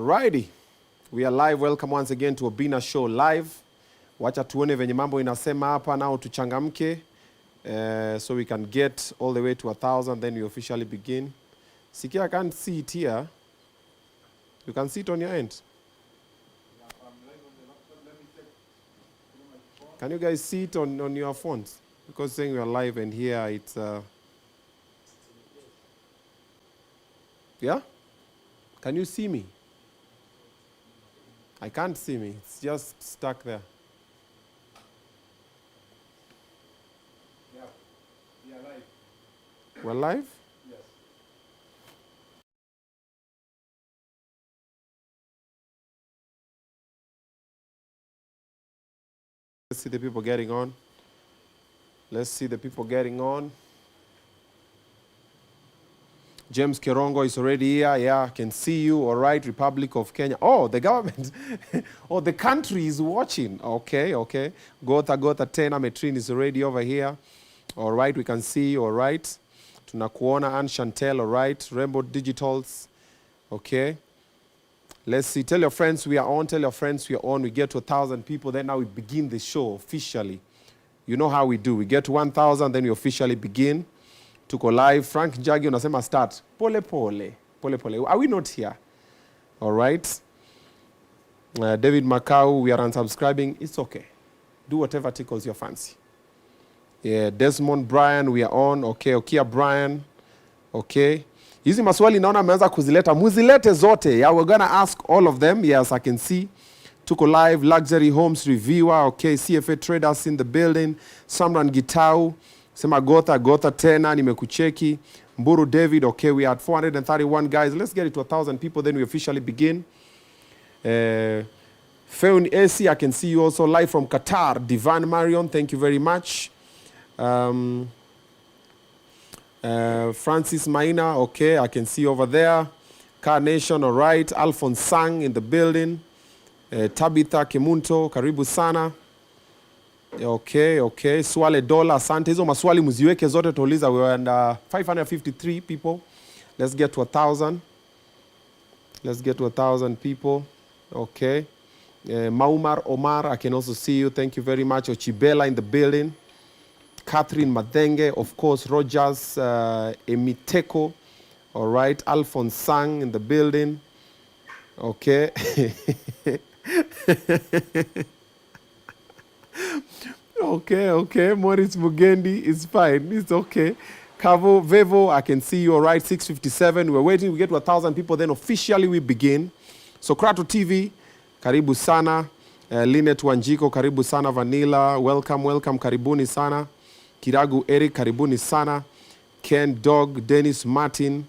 Alrighty. We are live. Welcome once again to Obinna Show live. Wacha tuone venye mambo inasema hapa nao tuchangamke. So we can get all the way to 1,000, then we officially begin. Siki, I can't see it here. You can see it on your end. Can you guys see it on your phones? Because saying we are live and here it's... Yeah? Can you see me? I can't see me. It's just stuck there. Yeah. We are live. We're live? Yes. Let's see the people getting on. Let's see the people getting on. James Kerongo is already here. Yeah, I can see you. All right, Republic of Kenya. Oh, the government. Oh, the country is watching. Okay, okay. Gotha Tena Metrin is already over here. All right, we can see you. All right. Tunakuona Ann Chantel. All right. Rainbow Digitals. Okay. Let's see. Tell your friends we are on. Tell your friends we are on. We get to 1,000 people. Then now we begin the show officially. You know how we do. We get to 1,000, then we officially begin. Tuko live. Frank Njagi unasema start. Pole pole. Pole pole. Are we not here? All right. David Macau, we are unsubscribing. It's okay. Do whatever tickles your fancy. Yeah, Desmond Brian, we are on. Okay, Okia Brian. Okay. Hizi maswali naona ameanza kuzileta. Muzilete zote. Yeah, we're gonna ask all of them. Yes, I can see. Tuko live. Luxury Homes Reviewer. Okay, CFA Traders in the building. Samran Gitau. Sema Gotha tena, nimekucheki. Mburu David, okay, we are at 431 guys. Let's get it to 1,000 people, then we officially begin. Feun AC, I can see you also live from Qatar. Divan Marion, thank you very much. Francis Maina, okay, I can see over there. Carnation, all right. Alphonse Sang in the building. Tabitha Kemunto, karibu sana. Okay, okay. Swale Dola, asante. Hizo maswali muziweke zote tuuliza. We were under 553 people. Let's get to 1,000. Let's get to 1,000 people. Okay. Maumar Omar, I can also see you. Thank you very much. Ochibela in the building. Catherine Madenge, of course. Rogers Emiteko. All right. Alphonse Sang in the building. Okay. Okay, okay. Morris Mugendi is fine. It's okay. Kavo, Vevo, I can see you. All right, 6:57. We're waiting. We get to 1,000 people. Then officially we begin. So Krato TV, karibu sana. Linet Wanjiko, karibu sana. Vanilla, welcome, welcome. Karibuni sana. Kiragu Eric, karibuni sana. Ken Dog, Dennis Martin,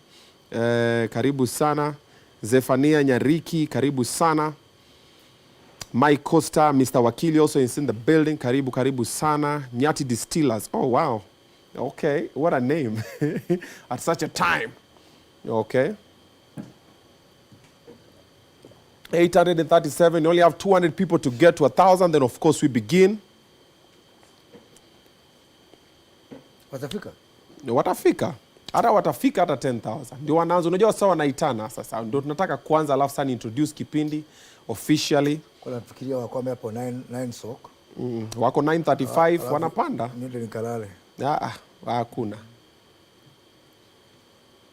karibu sana. Zephania Nyariki, karibu sana. Mike Costa, Mr. Wakili also is in the building. Karibu, karibu sana. Nyati Distillers. Oh, wow. Okay, what a name. At such a time. Okay. 837. You only have 200 people to get to 1,000. Then, of course, we begin. Watafika? Watafika. Hata watafika hata 10,000. Ndio wanaanza. Unajua sawa wanaitana sasa. Ndio tunataka kwanza alafu sana introduce kipindi officially. Kwa nafikiria wakwame hapo 9 sock. Wako 935 wanapanda. Ndio nikalale. Hakuna.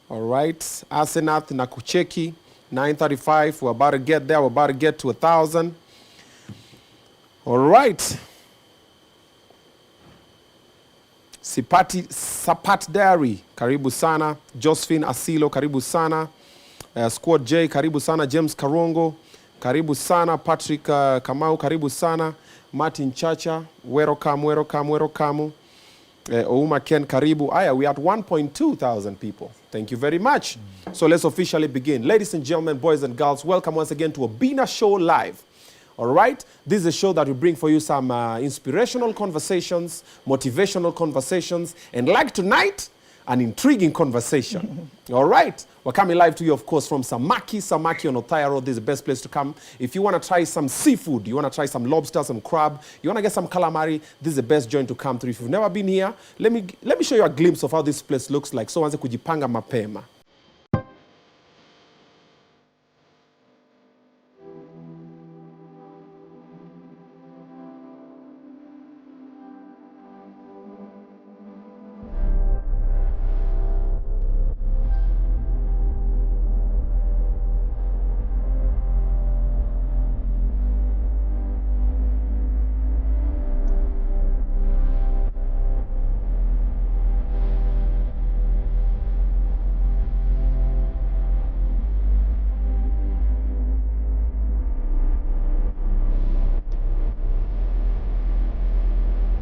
All right. Asenath na kucheki 935. We're about to get there. We're about to get to 1,000. All right. Sapat Diary, karibu sana. Josephine Asilo, karibu sana. Squad J, karibu sana. James Karongo, karibu sana. Patrick Kamau, karibu sana. Martin Chacha, welcome. Ouma Ken, karibu. Aya, we are at 1.2 thousand people. Thank you very much. So let's officially begin. Ladies and gentlemen, boys and girls, welcome once again to Obinna Show Live. All right, this is a show that will bring for you some inspirational conversations, motivational conversations, and like tonight, an intriguing conversation. All right, we're coming live to you, of course, from Samaki on Othaya Road. This is the best place to come. If you want to try some seafood, you want to try some lobster, some crab, you want to get some calamari, this is the best joint to come through. If you've never been here, let me show you a glimpse of how this place looks like. So, anze kujipanga mapema.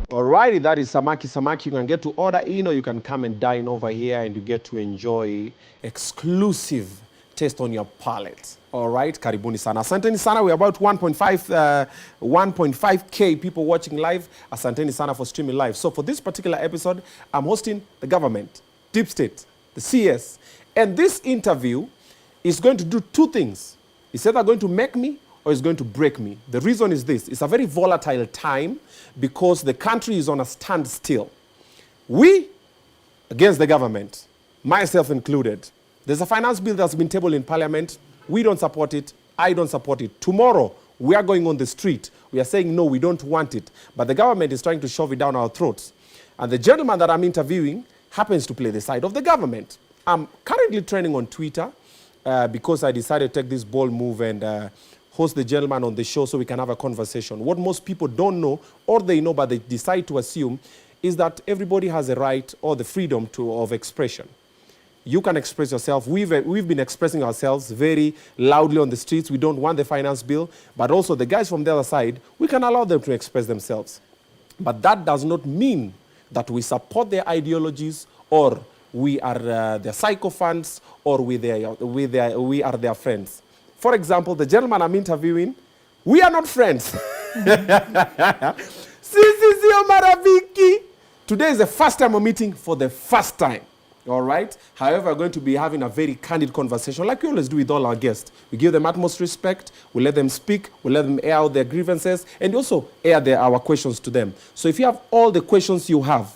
Alrighty, that is Samaki Samaki. You can get to order in or you can come and dine over here and you get to enjoy exclusive taste on your palate. Alright, karibuni sana. Asanteni sana. We're about 1.5k people watching live. Asanteni sana for streaming live. So for this particular episode, I'm hosting the government, Deep State, the CS. And this interview is going to do two things. It's either going to make me or it's going to break me. The reason is this. It's a very volatile time because the country is on a standstill. We, against the government, myself included. There's a finance bill that's been tabled in Parliament. We don't support it. I don't support it. Tomorrow, we are going on the street. We are saying, no, we don't want it. But the government is trying to shove it down our throats. And the gentleman that I'm interviewing happens to play the side of the government. I'm currently trending on Twitter because I decided to take this bold move and host the gentleman on the show so we can have a conversation. What most people don't know, or they know but they decide to assume, is that everybody has a right or the freedom of expression. You can express yourself. We've been expressing ourselves very loudly on the streets. We don't want the finance bill, but also the guys from the other side, we can allow them to express themselves. But that does not mean that we support their ideologies or we are their sycophants or we are their friends. For example, the gentleman I'm interviewing, we are not friends. Sisi sio marafiki. Today is the first time we're meeting for the first time. All right? However, we're going to be having a very candid conversation like we always do with all our guests. We give them utmost respect. We let them speak. We let them air out their grievances and also air our questions to them. So if you have all the questions you have,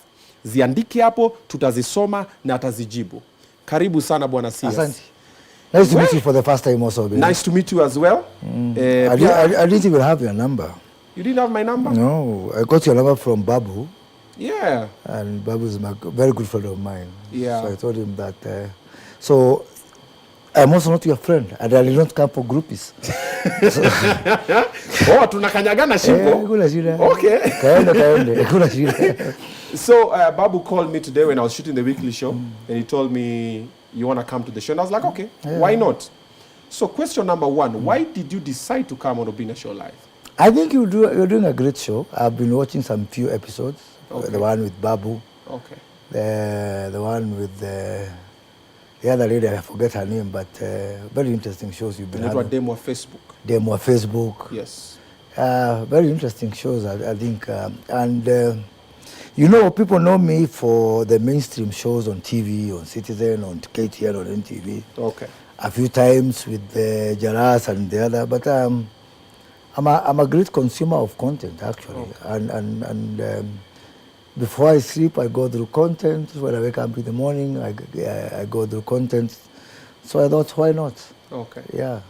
ziandiki hapo, tutazisoma na atazijibu. Karibu sana Bwana CS. Asante. Nice to meet you for the first time also. Baby. Nice to meet you as well. I didn't even have your number. You didn't have my number? No, I got your number from Babu. Yeah. And Babu is a very good friend of mine. Yeah. So I told him that. So I'm also not your friend. And I did not come for groupies. Oh, tunakanyagana shimbo. Okay. Kaende. So Babu called me today when I was shooting the weekly show, and he told me, you want to come to the show? And I was like, okay, why not? So question number one, why did you decide to come on Obinna Show live? I think you're doing a great show. I've been watching some few episodes. Okay. The one with Babu. Okay. The one with the other lady, I forget her name, but very interesting shows you've been having. Demo Facebook. Demo Facebook. Yes. Very interesting shows, I think. You know, people know me for the mainstream shows on TV, on Citizen, on KTN, on NTV. Okay. A few times with the Jaras and the other, but I'm a great consumer of content, actually. Okay. And before I sleep, I go through content. When I wake up in the morning, I go through content. So I thought, why not? Okay. Yeah.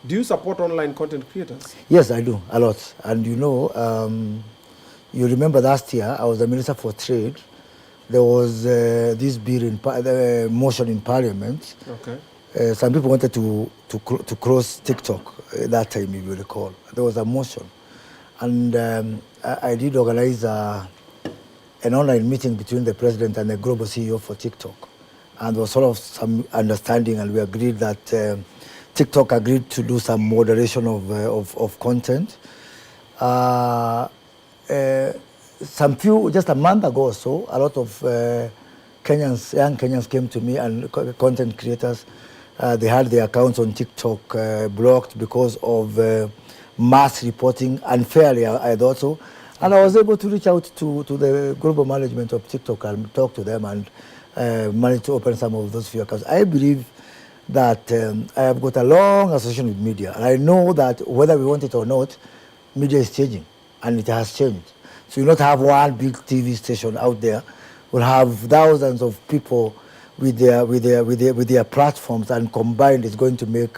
Do you support online content creators? Yes, I do, a lot. And you know, you remember last year, I was the Minister for Trade. There was this bill motion in Parliament. Okay. Some people wanted to cross TikTok that time, if you recall. There was a motion. And I did organize an online meeting between the President and the global CEO for TikTok. And there was sort of some understanding, and we agreed that TikTok agreed to do some moderation of content. Just a month ago or so, a lot of young Kenyans came to me, and content creators, they had their accounts on TikTok blocked because of mass reporting unfairly, I thought so. And I was able to reach out to the global management of TikTok and talk to them and managed to open some of those few accounts. I believe that I have got a long association with media, and I know that whether we want it or not, media is changing, and it has changed. So you not have one big TV station out there. We'll have thousands of people with their platforms, and combined it's going to make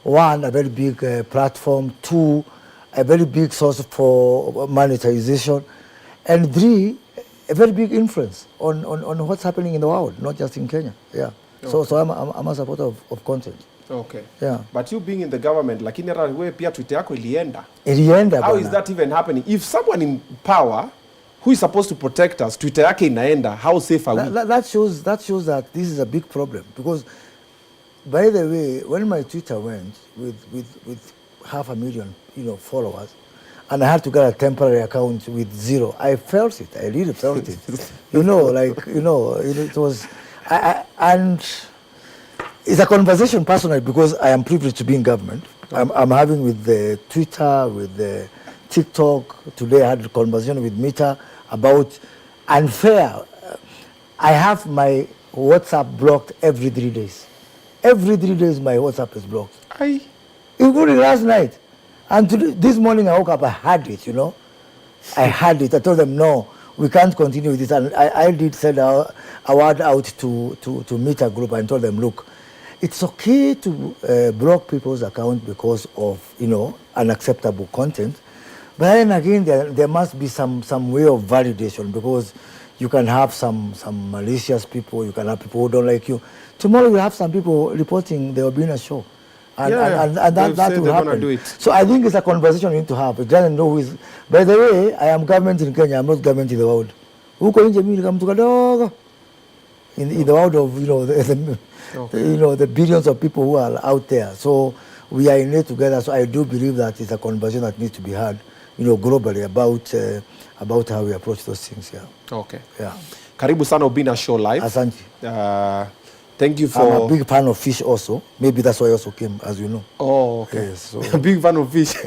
one, a very big platform, two, a very big source for monetization, and three, a very big influence on what's happening in the world, not just in Kenya. Yeah. Okay. So I'm a supporter of content. Okay. Yeah. But you being in the government, lakini hata wewe pia Twitter yako ilienda. Ilienda. How is that even happening? If someone in power who is supposed to protect us, Twitter yake inaenda, how safe are we? That shows that this is a big problem, because, by the way, when my Twitter went with 500,000, followers, and I had to get a temporary account with zero. I felt it. I really felt it. It was, and it's a conversation personally because I am privileged to be in government. I'm having with the Twitter, with the TikTok. Today I had a conversation with Mita about unfair. I have my WhatsApp blocked every 3 days. Every 3 days my WhatsApp is blocked. Including last night. And today, this morning I woke up, I had it, I had it. I told them, no, we can't continue with this. And I did send a word out to Mita group and told them, look, it's okay to block people's account because of, unacceptable content. But then again, there must be some way of validation, because you can have some malicious people, you can have people who don't like you. Tomorrow you have some people reporting the Obinna Show. And that will happen. Do it. So I think it's a conversation we need to have. It doesn't know who is. By the way, I am government in Kenya, I'm not government in the world. In the world of, the billions of people who are out there. So we are in it together. So I do believe that it's a conversation that needs to be had, globally about how we approach those things. Yeah. Okay. Yeah. Karibu sana Obinna Show live. Asante. Thank you for... I'm a big fan of fish also. Maybe that's why I also came, as you know. Oh, okay. Yes, so. A big fan of fish. So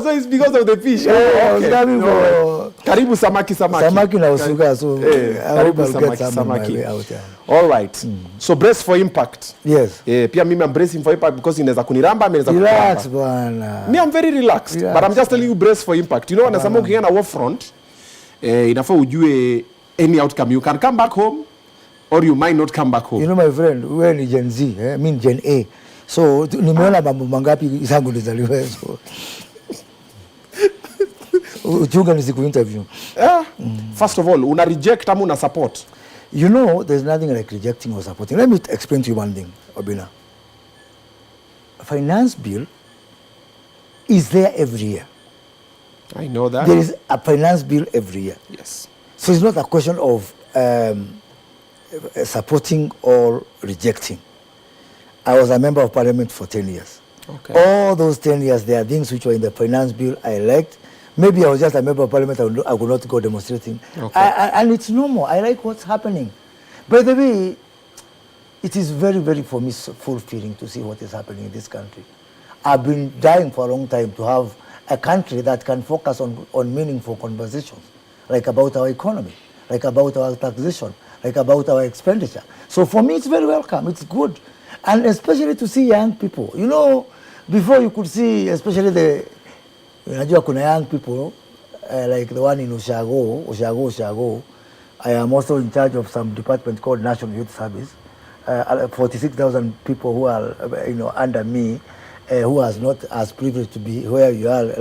it's because of the fish. Yeah, okay. Karibu samaki. Samaki na usuga, so I hope I'll get some on my way out. Yeah. All right. So brace for impact. Yes. Pia mimi I'm bracing for impact because inaweza kuniramba, inaweza kuniramba. Relax, bwana. Me, I'm very relaxed. But I'm just telling you, brace for impact. Wanasema ukienda war front, inafaa ujue any outcome. You can come back home or you might not come back home. My friend, wewe ni Gen Z, I mean Gen A. So nimeona mambo mangapi zangu nizaliwe, so uchunga nisiku interview. First of all, una reject ama una support? There's nothing like rejecting or supporting. Let me explain to you one thing, Obinna. A finance bill is there every year. I know that. There is a finance bill every year. Yes. So it's not a question of supporting or rejecting. I was a member of parliament for 10 years. Okay. All those 10 years, there are things which were in the finance bill I liked. Maybe I was just a member of parliament, I would not go demonstrating. Okay. And it's normal. I like what's happening. By the way, it is very, very, for me, fulfilling to see what is happening in this country. I've been dying for a long time to have a country that can focus on meaningful conversations, like about our economy, like about our taxation, like about our expenditure. So for me, it's very welcome. It's good. And especially to see young people. Before you could see, especially kuna young people, like the one in Ushago. I am also in charge of some department called National Youth Service. 46,000 people who are, under me, who are not as privileged to be where you are,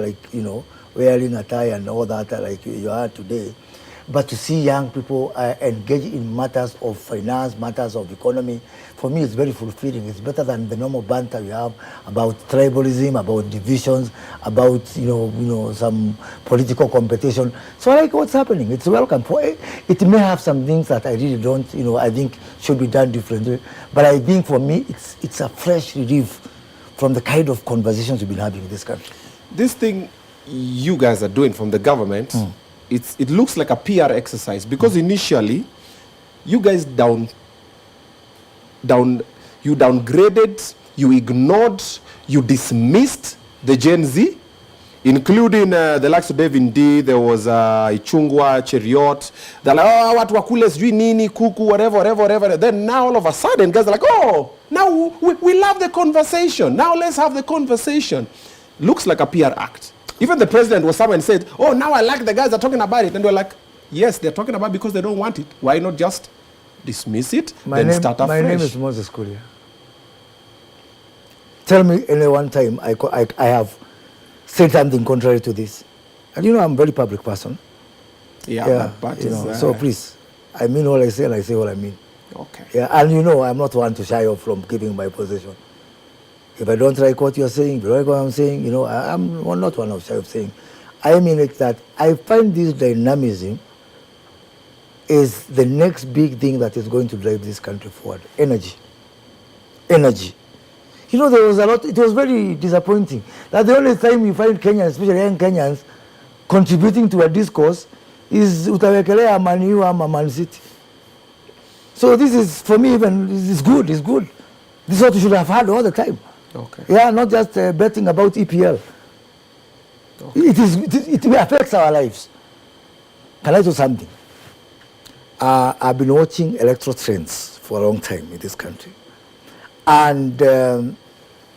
wearing a tie and all that, like you are today. But to see young people engage in matters of finance, matters of economy, for me it's very fulfilling. It's better than the normal banter we have about tribalism, about divisions, about some political competition. So I like what's happening. It's welcome. It may have some things that I really don't, I think should be done differently. But I think for me it's a fresh relief from the kind of conversations we've been having in this country. This thing you guys are doing from the government, it looks like a PR exercise, because initially you guys you downgraded, you ignored, you dismissed the Gen Z, including the likes of David D. There was Ichungwa, Cheriot. They're like, watu wakule sijui nini, kuku, whatever. Then now all of a sudden guys are like, now we love the conversation. Now let's have the conversation. Looks like a PR act. Even the president was somewhere and said, now I like the guys are talking about it. And we're like, yes, they're talking about it because they don't want it. Why not just dismiss it, start afresh? My name is Moses Kuria. Tell me any one time I have said something contrary to this. And I'm a very public person. Yeah, but so please, I mean all I say and I say what I mean. Okay. Yeah, and I'm not one to shy off from giving my position. If I don't like what you're saying, if you like what I'm saying, I'm not one of saying. I mean it that I find this dynamism is the next big thing that is going to drive this country forward. Energy. You know, there was a lot, it was very disappointing. That the only time you find Kenyans, especially young Kenyans, contributing to a discourse is utawekelea Man U ama Man City. So this is, for me even, it's good, it's good. This is what we should have had all the time. Okay. Yeah, not just betting about EPL. Okay. It affects our lives. Can I do something? I've been watching electoral trends for a long time in this country. And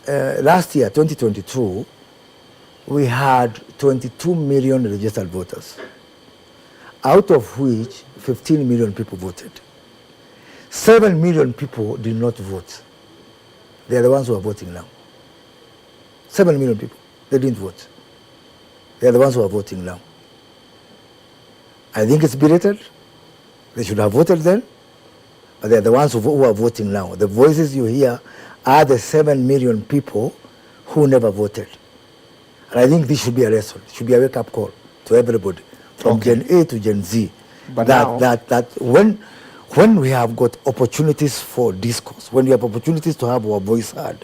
last year, 2022, we had 22 million registered voters, out of which 15 million people voted. 7 million people did not vote. They are the ones who are voting now. 7 million people, they didn't vote. They are the ones who are voting now. I think it's belated. They should have voted then, but they are the ones who are voting now. The voices you hear are the 7 million people who never voted. And I think this should be a lesson. It should be a wake-up call to everybody, from Gen A to Gen Z. But that when we have got opportunities for discourse, when we have opportunities to have our voice heard,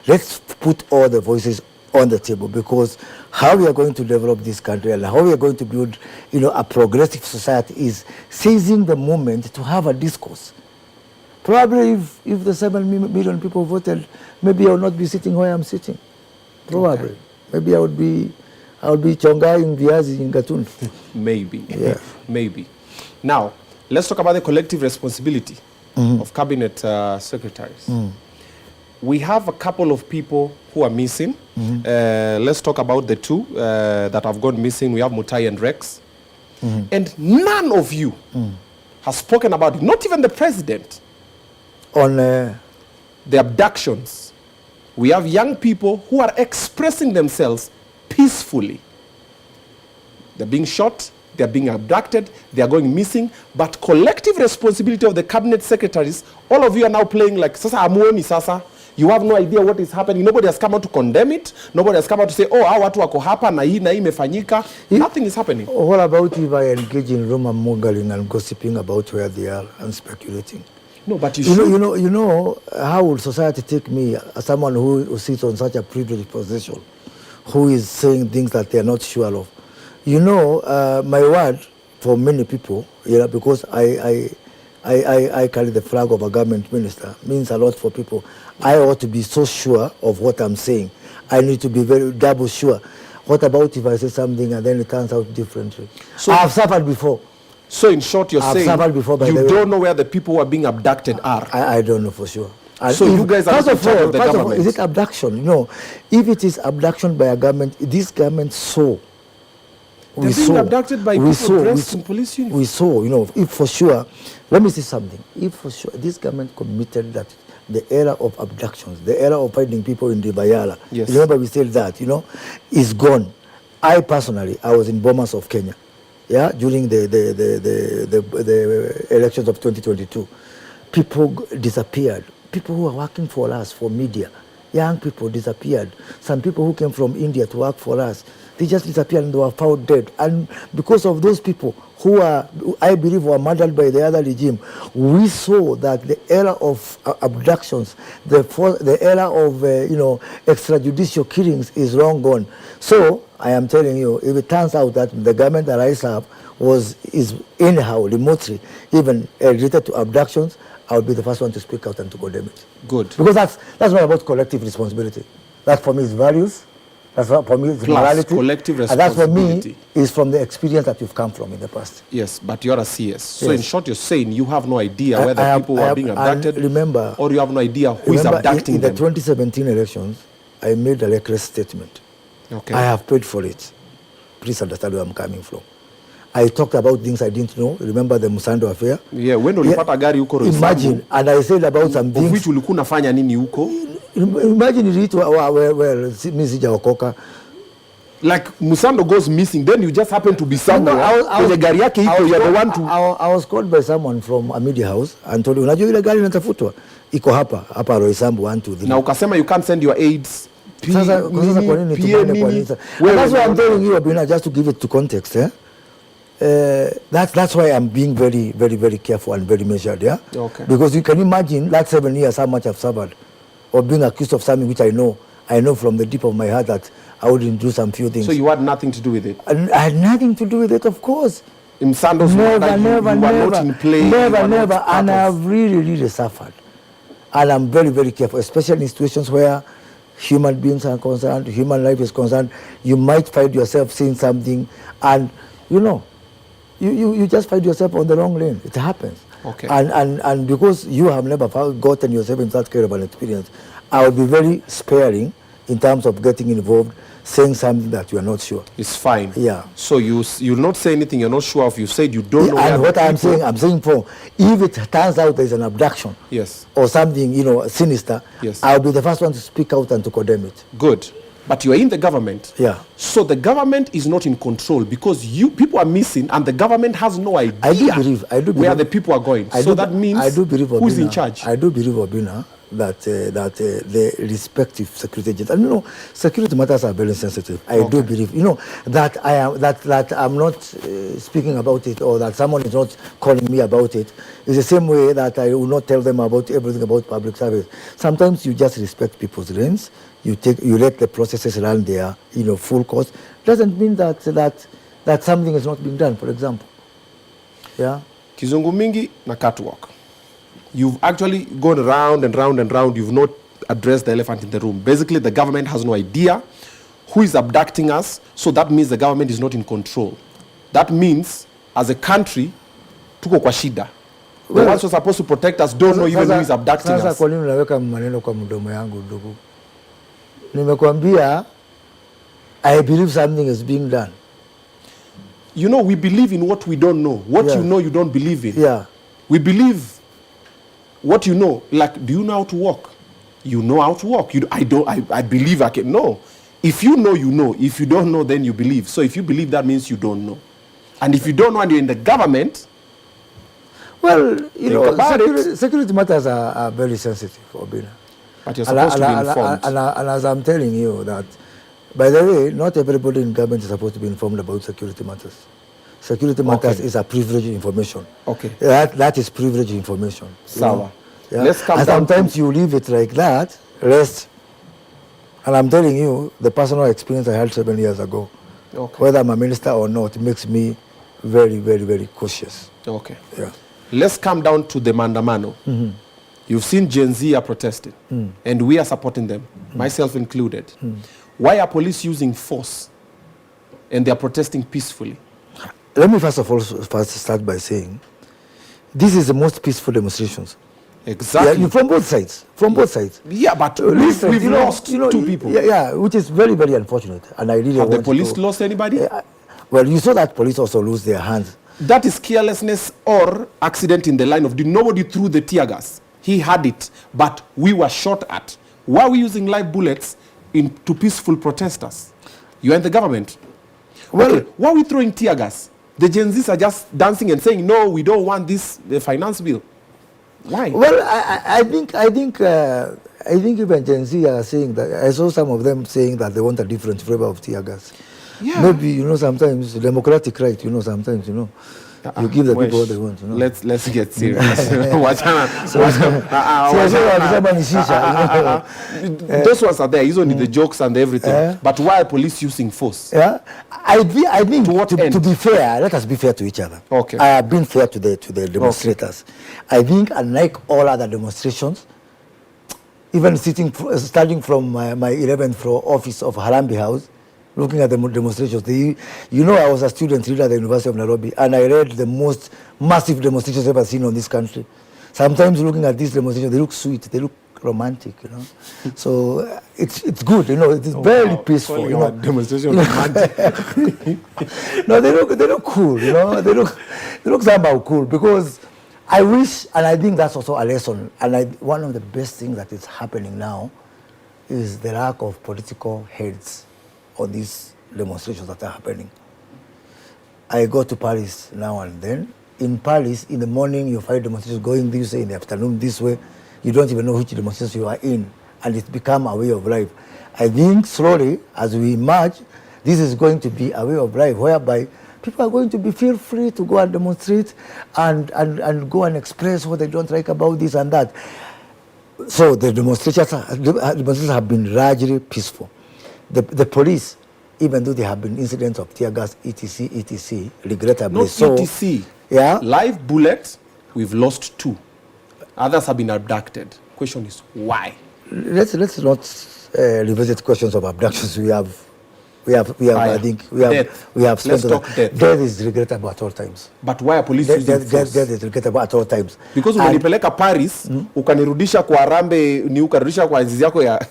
let's put all the voices on the table, because how we are going to develop this country and how we are going to build, you know, a progressive society is seizing the moment to have a discourse. Probably if the 7 million people voted, maybe I would not be sitting where I'm sitting. Probably. Okay. Maybe I would be chongai in viazi in Gatun. Maybe. Yeah. Maybe. Now, let's talk about the collective responsibility of cabinet secretaries. We have a couple of people who are missing. Let's talk about the two that have gone missing. We have Mutai and Rex. And none of you has spoken about it, not even the president. On the abductions. We have young people who are expressing themselves peacefully. They're being shot, they're being abducted, they're going missing, but collective responsibility of the cabinet secretaries, all of you are now playing like, sasa amuoni sasa. You have no idea what is happening. Nobody has come out to condemn it. Nobody has come out to say, oh, watu wako hapa na hii imefanyika. Nothing is happening. What about if I engage in rumor mongering and gossiping about where they are and speculating? No, but you know, how would society take me as someone who sits on such a privileged position, who is saying things that they are not sure of? You know, my word for many people, you know, because I carry the flag of a government minister, means a lot for people. I ought to be so sure of what I'm saying. I need to be very double sure. What about if I say something and then it turns out differently? So I have suffered before. So in short, you're saying you don't know where the people who are being abducted are? I don't know for sure. And so you guys are in charge of the government. Is it abduction? You know, if it is abduction by a government, this government saw. They're being abducted by people dressed in police uniform. We saw, you know, if for sure, let me say something. If for sure this government committed that the era of abductions, the era of finding people in the Bayala, remember we said that, you know, is gone. I personally, I was in Bomas of Kenya, yeah, during the elections of 2022. People disappeared. People who were working for us, for media, young people disappeared. Some people who came from India to work for us, they just disappeared and they were found dead. And because of those people who are, I believe, were murdered by the other regime, we saw that the era of abductions, the era of you know, extrajudicial killings is long gone. So I am telling you, if it turns out that the government that I serve is anyhow remotely even related to abductions, I would be the first one to speak out and to condemn it. Good. Because that's not about collective responsibility. That for me is values. That's what for me is morality. Collective responsibility. And that for me is from the experience that you've come from in the past. Yes, but you're a CS. So in short, you're saying you have no idea whether people are being abducted. Remember, or you have no idea who is abducting them. In the 2017 elections, I made a reckless statement. Okay. I have paid for it. Please understand where I'm coming from. I talked about things I didn't know. Remember the Musando affair? Yeah, when ulipata gari huko Roysambu. Imagine, and I said about some things. Of which ulikuwa unafanya nini huko? Imagine it where mimi sijaokoka. Like Musando goes missing, then you just happen to be somewhere. Kwenye gari yake iko, you are the one to. I was called by someone from a media house and told me, unajua ile gari inatafutwa iko hapa Roysambu 1 2 3. Na ukasema you can't send your aides. Sasa kwa nini tumane kwa nini? That's why I'm telling you, Obinna, just to give it to context, eh? That's why I'm being very, very, very careful and very measured, yeah? Okay. Because you can imagine that 7 years how much I've suffered or being accused of something which I know from the deep of my heart that I wouldn't do some few things. So you had nothing to do with it? And I had nothing to do with it, of course. In Sandoz, Never, you were not in play. Never. And I have really suffered. And I'm very, very careful, especially in situations where human beings are concerned, human life is concerned. You might find yourself saying something, and you just find yourself on the wrong lane. It happens. Okay. And because you have never gotten yourself in that kind of an experience, I would be very sparing in terms of getting involved, saying something that you are not sure. It's fine. Yeah. So you'll not say anything you're not sure of. You said you don't know. And what I'm saying if it turns out there's an abduction, yes, or something sinister, yes, I'll be the first one to speak out and to condemn it. Good. But you are in the government. Yeah. So the government is not in control because people are missing and the government has no idea I do believe where the people are going. That means I do believe who's in charge? I do believe, Obinna, that the respective security agents, and security matters are very sensitive. I do believe, that I'm not speaking about it, or that someone is not calling me about it. It's the same way that I will not tell them about everything about public service. Sometimes you just respect people's reins. You let the processes run their full course. Doesn't mean that something is not being done. For example, yeah. Kizungu mingi na catwalk. You've actually gone round and round and round. You've not addressed the elephant in the room. Basically, the government has no idea who is abducting us. So that means the government is not in control. That means, as a country, tuko kwa shida. The ones who are supposed to protect us don't know even who is abducting us. Sasa kwa nini unaweka maneno kwa mdomo yangu, ndugu? Nimekwambia, I believe something is being done. We believe in what we don't know. What you don't believe in. Yeah. We believe what you know. Like, do you know how to walk? You know how to walk. I believe I can. No. If you know, you know. If you don't know, then you believe. So if you believe, that means you don't know. And if you don't know and you're in the government, well, security matters are very sensitive, Obinna. But you're supposed to be informed. And as I'm telling you that, by the way, not everybody in government is supposed to be informed about security matters. Security matters is a privileged information. Okay. That is privileged information. Sawa. Yeah? Let's come and down sometimes you leave it like that, rest. And I'm telling you, the personal experience I had 7 years ago, whether I'm a minister or not, makes me very, very, very cautious. Okay. Yeah. Let's come down to the mandamano. Mm-hmm. You've seen Gen Z are protesting, and we are supporting them, myself included. Why are police using force and they are protesting peacefully? Let me first start by saying, this is the most peaceful demonstrations. Exactly. Yeah, from both sides. Yeah, but listen, we've lost two people. Yeah, which is very, very unfortunate. And I really have the police lost anybody? Well, you saw that police also lose their hands. That is carelessness or accident in the line of duty. Nobody threw the tear gas. He had it, but we were shot at. Why are we using live bullets to peaceful protesters? You're in the government. Well, why are we throwing tear gas? The Gen Zs are just dancing and saying, no, we don't want the finance bill. Why? Well, I think even Gen Z are saying that. I saw some of them saying that they want a different flavor of tear gas. Yeah. Maybe, sometimes democratic right, sometimes, you give the people what they want. Let's get serious. Those ones are there. These only the jokes and everything. But why are police using force? Yeah, I think to be fair, let us be fair to each other. Okay. I have been fair to the demonstrators. Okay. I think, unlike all other demonstrations, even starting from my 11th floor office of Harambee House, looking at the demonstrations, I was a student leader at the University of Nairobi, and I read the most massive demonstrations ever seen on this country. Sometimes looking at these demonstrations, they look sweet, they look romantic, So it's good, it is very peaceful. Demonstration romantic. No, they look cool, They look somehow cool, because I wish, and I think that's also a lesson. And one of the best things that is happening now is the lack of political heads on these demonstrations that are happening. I go to Paris now and then. In Paris, in the morning, you find demonstrations going this way, in the afternoon this way. You don't even know which demonstration you are in, and it's become a way of life. I think slowly, as we emerge, this is going to be a way of life whereby people are going to feel free to go and demonstrate and go and express what they don't like about this and that. So the demonstrations have been largely peaceful. The police, even though there have been incidents of tear gas, etc., regrettably Not so. etc. Yeah. Live bullets, we've lost 2. Others have been abducted. Question is why? Let's not revisit questions of abductions. We have. I think we have. Death. We have. Let's talk death. Death is regrettable at all times. But why are police using force? Death is regrettable at all times. Because unanipeleka Paris, ukanirudisha kwa Harambee, ni ukarudisha kwa enzi yako ya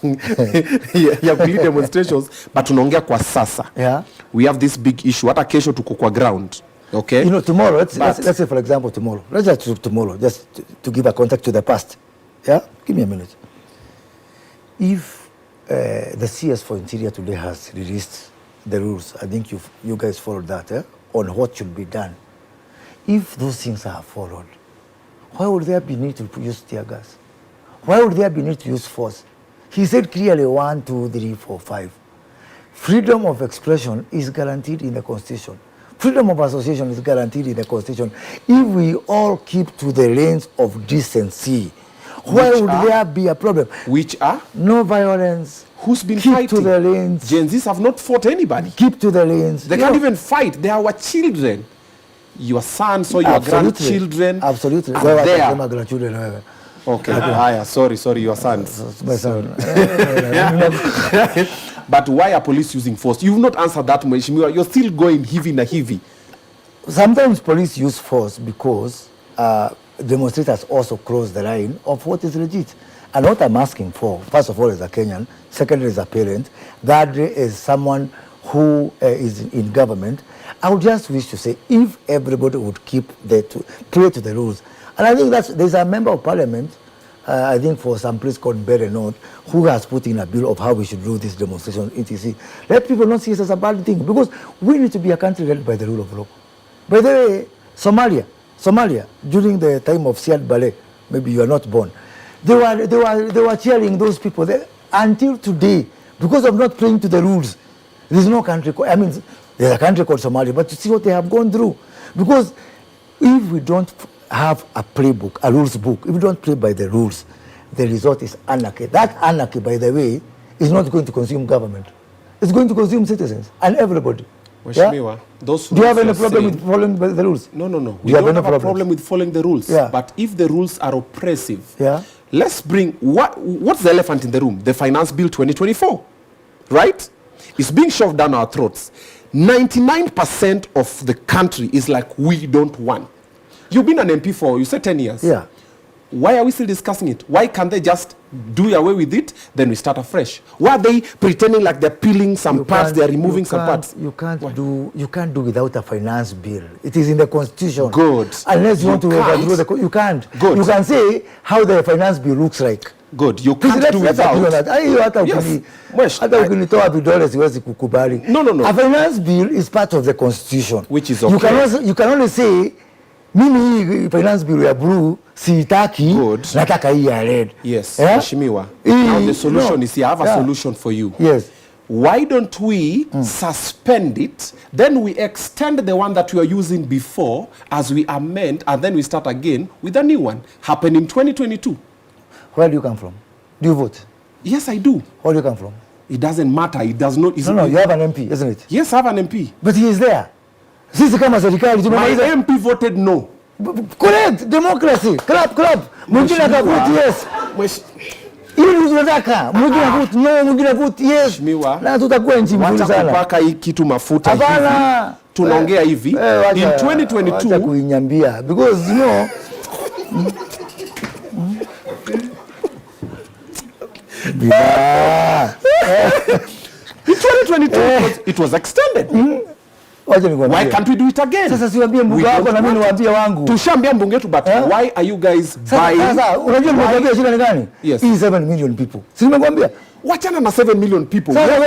ya kulead demonstrations, but tunaongea kwa sasa. Yeah. We have this big issue. Hata kesho tuko kwa ground. Okay? You know, tomorrow, let's say for example tomorrow. Let's just do tomorrow, just to give a context to the past. Yeah? Give me a minute. If the CS for Interior today has released the rules, I think you guys followed that, on what should be done. If those things are followed, why would there be need to use tear gas? Why would there be need to use force? He said clearly 1, 2, 3, 4, 5. Freedom of expression is guaranteed in the Constitution. Freedom of association is guaranteed in the Constitution. If we all keep to the lanes of decency, why would there be a problem? Which are? No violence. Who's been keep fighting? Keep to the lanes. Gen Zs have not fought anybody. Keep to the lanes. They can't even fight. They are our children. Your sons or your grandchildren. Absolutely. Are there. Grandchildren. Okay. Sorry, your sons. My son. But why are police using force? You've not answered that, Mheshimiwa. You're still going heavy. Sometimes police use force because demonstrators also cross the line of what is legit. And what I'm asking for, first of all, is a Kenyan, secondly, is a parent, thirdly, is someone who is in government. I would just wish to say, if everybody would keep play to the rules, and I think there's a member of parliament, I think for some place called Berry North, who has put in a bill of how we should do this demonstration, etc. Let people not see it as a bad thing, because we need to be a country led by the rule of law. By the way, Somalia, during the time of Siad Barre, maybe you are not born, they were cheering those people there until today because of not playing to the rules. There's no country. I mean, there's a country called Somalia, but you see what they have gone through. Because if we don't have a playbook, a rules book, if we don't play by the rules, the result is anarchy. That anarchy, by the way, is not going to consume government. It's going to consume citizens and everybody. Mheshimiwa, those do you have any problem with following the rules? No. We don't have a problem with following the rules. Yeah. But if the rules are oppressive, yeah, let's bring what's the elephant in the room? The Finance Bill 2024, right? It's being shoved down our throats. 99% of the country is like, we don't want. You've been an MP for, you said 10 years. Yeah. Why are we still discussing it? Why can't they just do away with it, then we start afresh? Why are they pretending like they're peeling some parts, they're removing some parts? You can't do without a finance bill. It is in the Constitution. Good. Unless you want to overthrow the you can't. Good. You can say how the finance bill looks like. Good. You can't do without. Yes. No. A finance bill is part of the Constitution. Which is okay. You can only say, mimi finance bill ya blue siitaki, nataka hii ya red. Yes, Mheshimiwa. Now the solution is here. I have a solution for you. Yes. Why don't we suspend it, then we extend the one that we are using before as we amend, and then we start again with a new one. Happen in 2022. Where do you come from? Do you vote? Yes, I do. Where do you come from? It doesn't matter. It does not. No, you have an MP, isn't it? Yes, I have an MP. But he is there. My MP voted no. Correct. Democracy. Clap. Mwingine akavote yes. Ili unataka mwingine vote no, mwingine vote yes. Na tutakuwa nchi nzuri sana. Wacha kupaka hii kitu mafuta hivi. Tunaongea hivi. In 2022 wacha kuinyambia because you know in 2022 it was extended. Why can't we do it again? Sasa siwaambie mbunge wako na mimi niwaambie wangu. Tushaambia mbunge wetu, but why are you guys buying? Sasa unajua mbunge shida ni gani? Yes. 7 million people. Si nimekwambia? Wachana na 7 million people. Sasa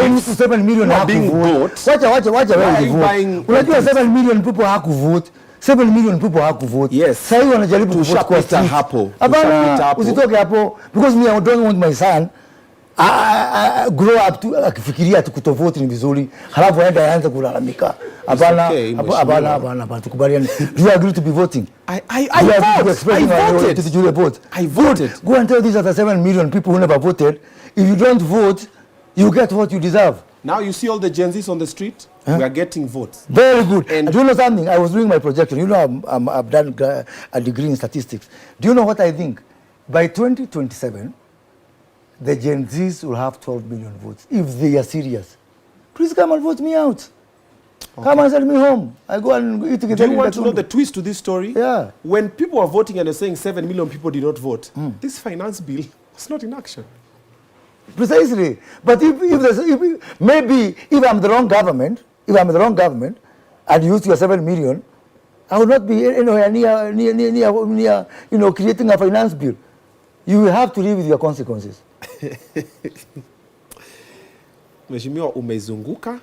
7 million hakuvote. Wacha wewe vote. Unajua 7 million people hakuvote. 7 million people hakuvote. Yes. Sasa hiyo wanajaribu kuvote kwa street. Hapo. Hapana, usitoke hapo because me I don't want my son grow up to akifikiria tu kutovote ni vizuri, halafu aende aanze kulalamika. Abana, tukubaliane. Do you agree to be voting? I voted. I voted. Go and tell these other 7 million people who never voted, if you don't vote, you get what you deserve. Now you see all the Gen Zs on the street, we are getting votes. Very good. And do you know something? I was doing my projection. You know, I've done a degree in statistics. Do you know what I think? By 2027, the Gen Zs will have 12 million votes, if they are serious. Please come and vote me out. Okay. Come and send me home. I go and eat together. Do you want to know the twist to this story? Yeah. When people are voting and they're saying 7 million people did not vote, this finance bill was not in action. Precisely. But maybe if I'm the wrong government, and you use your 7 million, I will not be anywhere near creating a finance bill. You will have to live with your consequences. Mheshimiwa, umezunguka,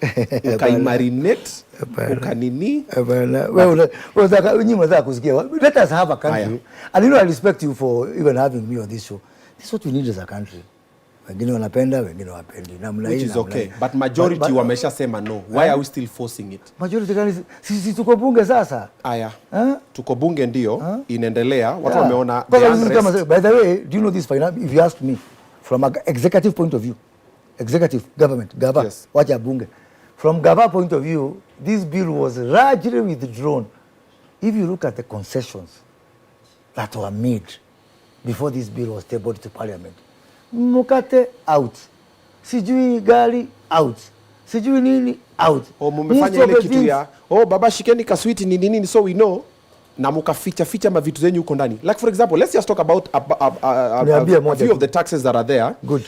ukaimarinate, ukanini. Let us have a country. And you know, I respect you for even having me on this show. This is what we need as a country. Wengine wanapenda, wengine wapendi. Which is okay. But majority wamesha sema no. Why are we still forcing it? Majority gani? Sisi tuko bunge sasa. Aya. Tuko bunge ndio, inaendelea. Watu wameona the unrest. By the way, do you know this finance? If you ask me, from an executive point of view, executive government, Gava, yes. Wacha bunge. From Gava point of view, this bill was largely withdrawn. If you look at the concessions that were made before this bill was tabled to parliament, mukate out, sijui gari out, sijui nini out. Mumefanya ile kitu ya, baba shikeni kaswiti ni nini, so we know, na mukaficha mavitu zenyu huko ndani. Like for example, let's just talk about a few of the taxes that are there. Good.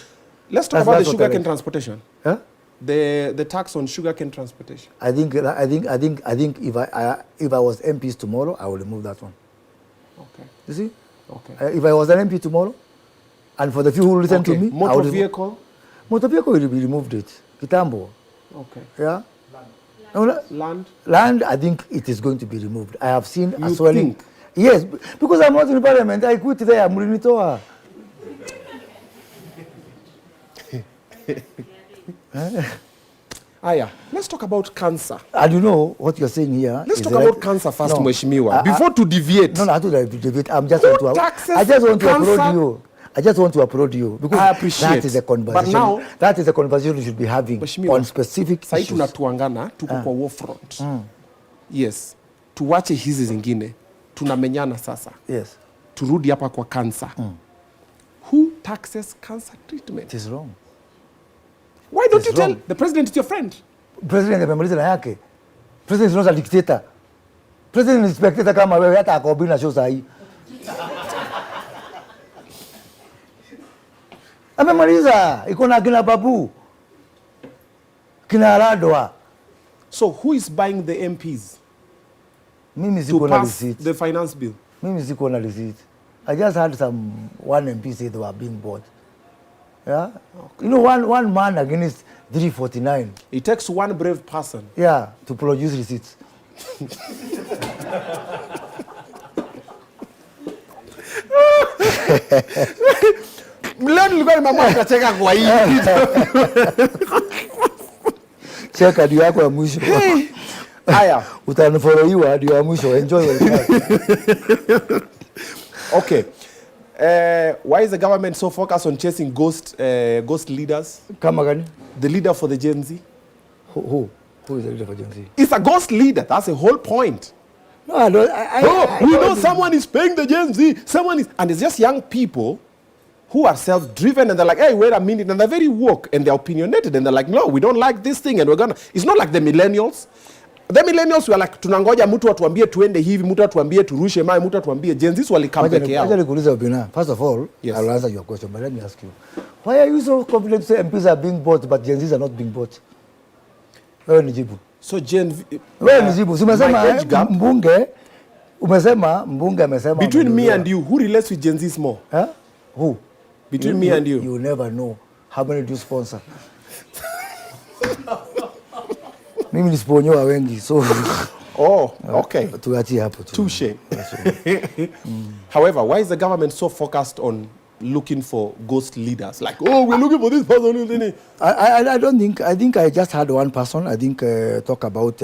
Let's talk about the sugarcane transportation. Huh? The tax on sugarcane transportation. I think if I was MPs tomorrow, I will remove that one. Okay. You see? Okay. If I was an MP tomorrow, and for the few who listen to me, motor vehicle will be removed. Kitambo. Okay. Yeah. Land. I think it is going to be removed. I have seen a swelling. Yes, because I'm not in parliament. I quit there. I'm Murinitoa. Let's talk about cancer. And you know what you're saying here. Let's talk about cancer first, Mheshimiwa. Before to deviate. No, I don't deviate. I just want to applaud you. I just want to applaud you because I appreciate. That is a conversation. But now, that is a conversation we should be having on specific issues. Sasa tunatuangana tuko kwa war front. Yes. Tuwache hizi zingine. Tunamenyana sasa. Yes. Turudi hapa kwa cancer. Who taxes cancer treatment? It is wrong. Why don't you tell the president is your friend? President amemaliza na yake. President is not a dictator. President is spectator kama wewe hata kwa Obinna Show sahi. Amemaliza, iko na kina Babu. Kina Radwa. So who is buying the MPs? Mimi to pass the finance bill? Mimi siko na receipt. I just had one MP say they were being bought. Yeah, okay. You know, one man against 349. It takes one brave person. Yeah, to produce receipts. Leo nilikuwa mama akacheka kwa hii. Cheka ndio yako ya mwisho. Haya, utanifollowiwa ndio ya mwisho. Enjoy your life. Okay. Why is the government so focused on chasing ghost leaders? Kama gani? The leader for the Gen Z. Who is the leader for Gen Z? It's a ghost leader. That's the whole point. No, I don't. We know someone is paying the Gen Z. And it's just young people who are self-driven and they're like, hey, wait a minute. And they're very woke and they're opinionated and they're like, no, we don't like this thing and we're gonna. It's not like the millennials. The millennials were like, tunangoja mtu atuambie tuende hivi, mtu atuambie turushe mawe, mtu atuambie. Gen Zs walikam peke yao. Acha nikuulize Obinna. First of all, yes. I'll answer your question, but let me ask you. Why are you so confident to say MPs are being bought but Gen Zs are not being bought? Wewe nijibu. So Gen wewe nijibu. Umesema mbunge, mbunge amesema between me and you, who relates with Gen Zs more? Huh? Who? Between me and you. You never know. How many do you sponsor? Mimi nisiponyoa wengi, so okay. Tuachie hapo tu. Touche. However, why is the government so focused on looking for ghost leaders? Like, oh, we're looking for this person. I don't think. I think I just had one person. I think talk about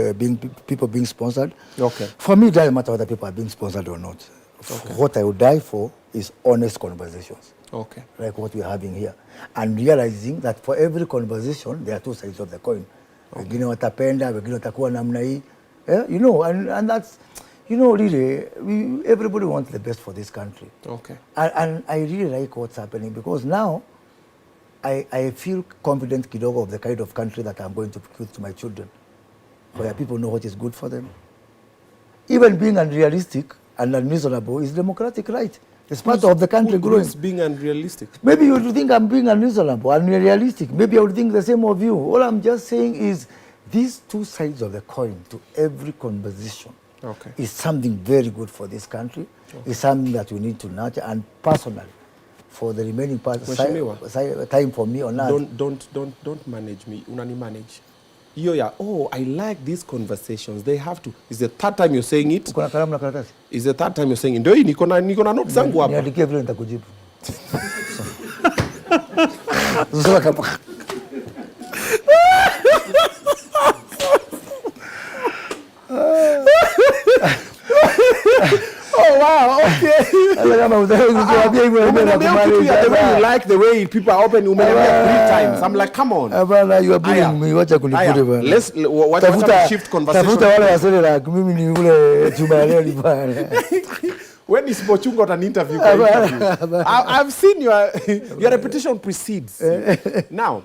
people being sponsored. Okay. For me, it doesn't matter whether people are being sponsored or not. Okay. What I would die for is honest conversations. Okay. Like what we're having here. And realizing that for every conversation, there are two sides of the coin. Wengine watapenda, wengine watakuwa namna hii. You know, and that's, you know, really, everybody wants the best for this country. Okay. And I really like what's happening because now I feel confident kidogo of the kind of country that I'm going to give to my children, where people know what is good for them. Even being unrealistic and unreasonable is democratic right. It's part of the country growing. Who's being unrealistic? Maybe you would think I'm being unreasonable, unrealistic. Maybe I would think the same of you. All I'm just saying is these two sides of the coin to every conversation is something very good for this country. It's something that we need to nurture. And personally, for the remaining part, time for me on that. Don't manage me. Unani manage. Oh, I like these conversations. They have to. Is the third time you're saying it? Uko na kalamu na karatasi? Is the third time you're saying it? Ndio niko na notes zangu hapa. Niandikie vile nitakujibu. Sasa kapa. Oh wow, okay. The way you like the way people are open, 3 times. I'm like, come on. You are bullying me. Wacha kunipure. Let's shift conversation. Tafuta wale wasele la mimi ni ule chuma leo ni bana. When is Pochungo got an interview? I've seen your reputation precedes. Now,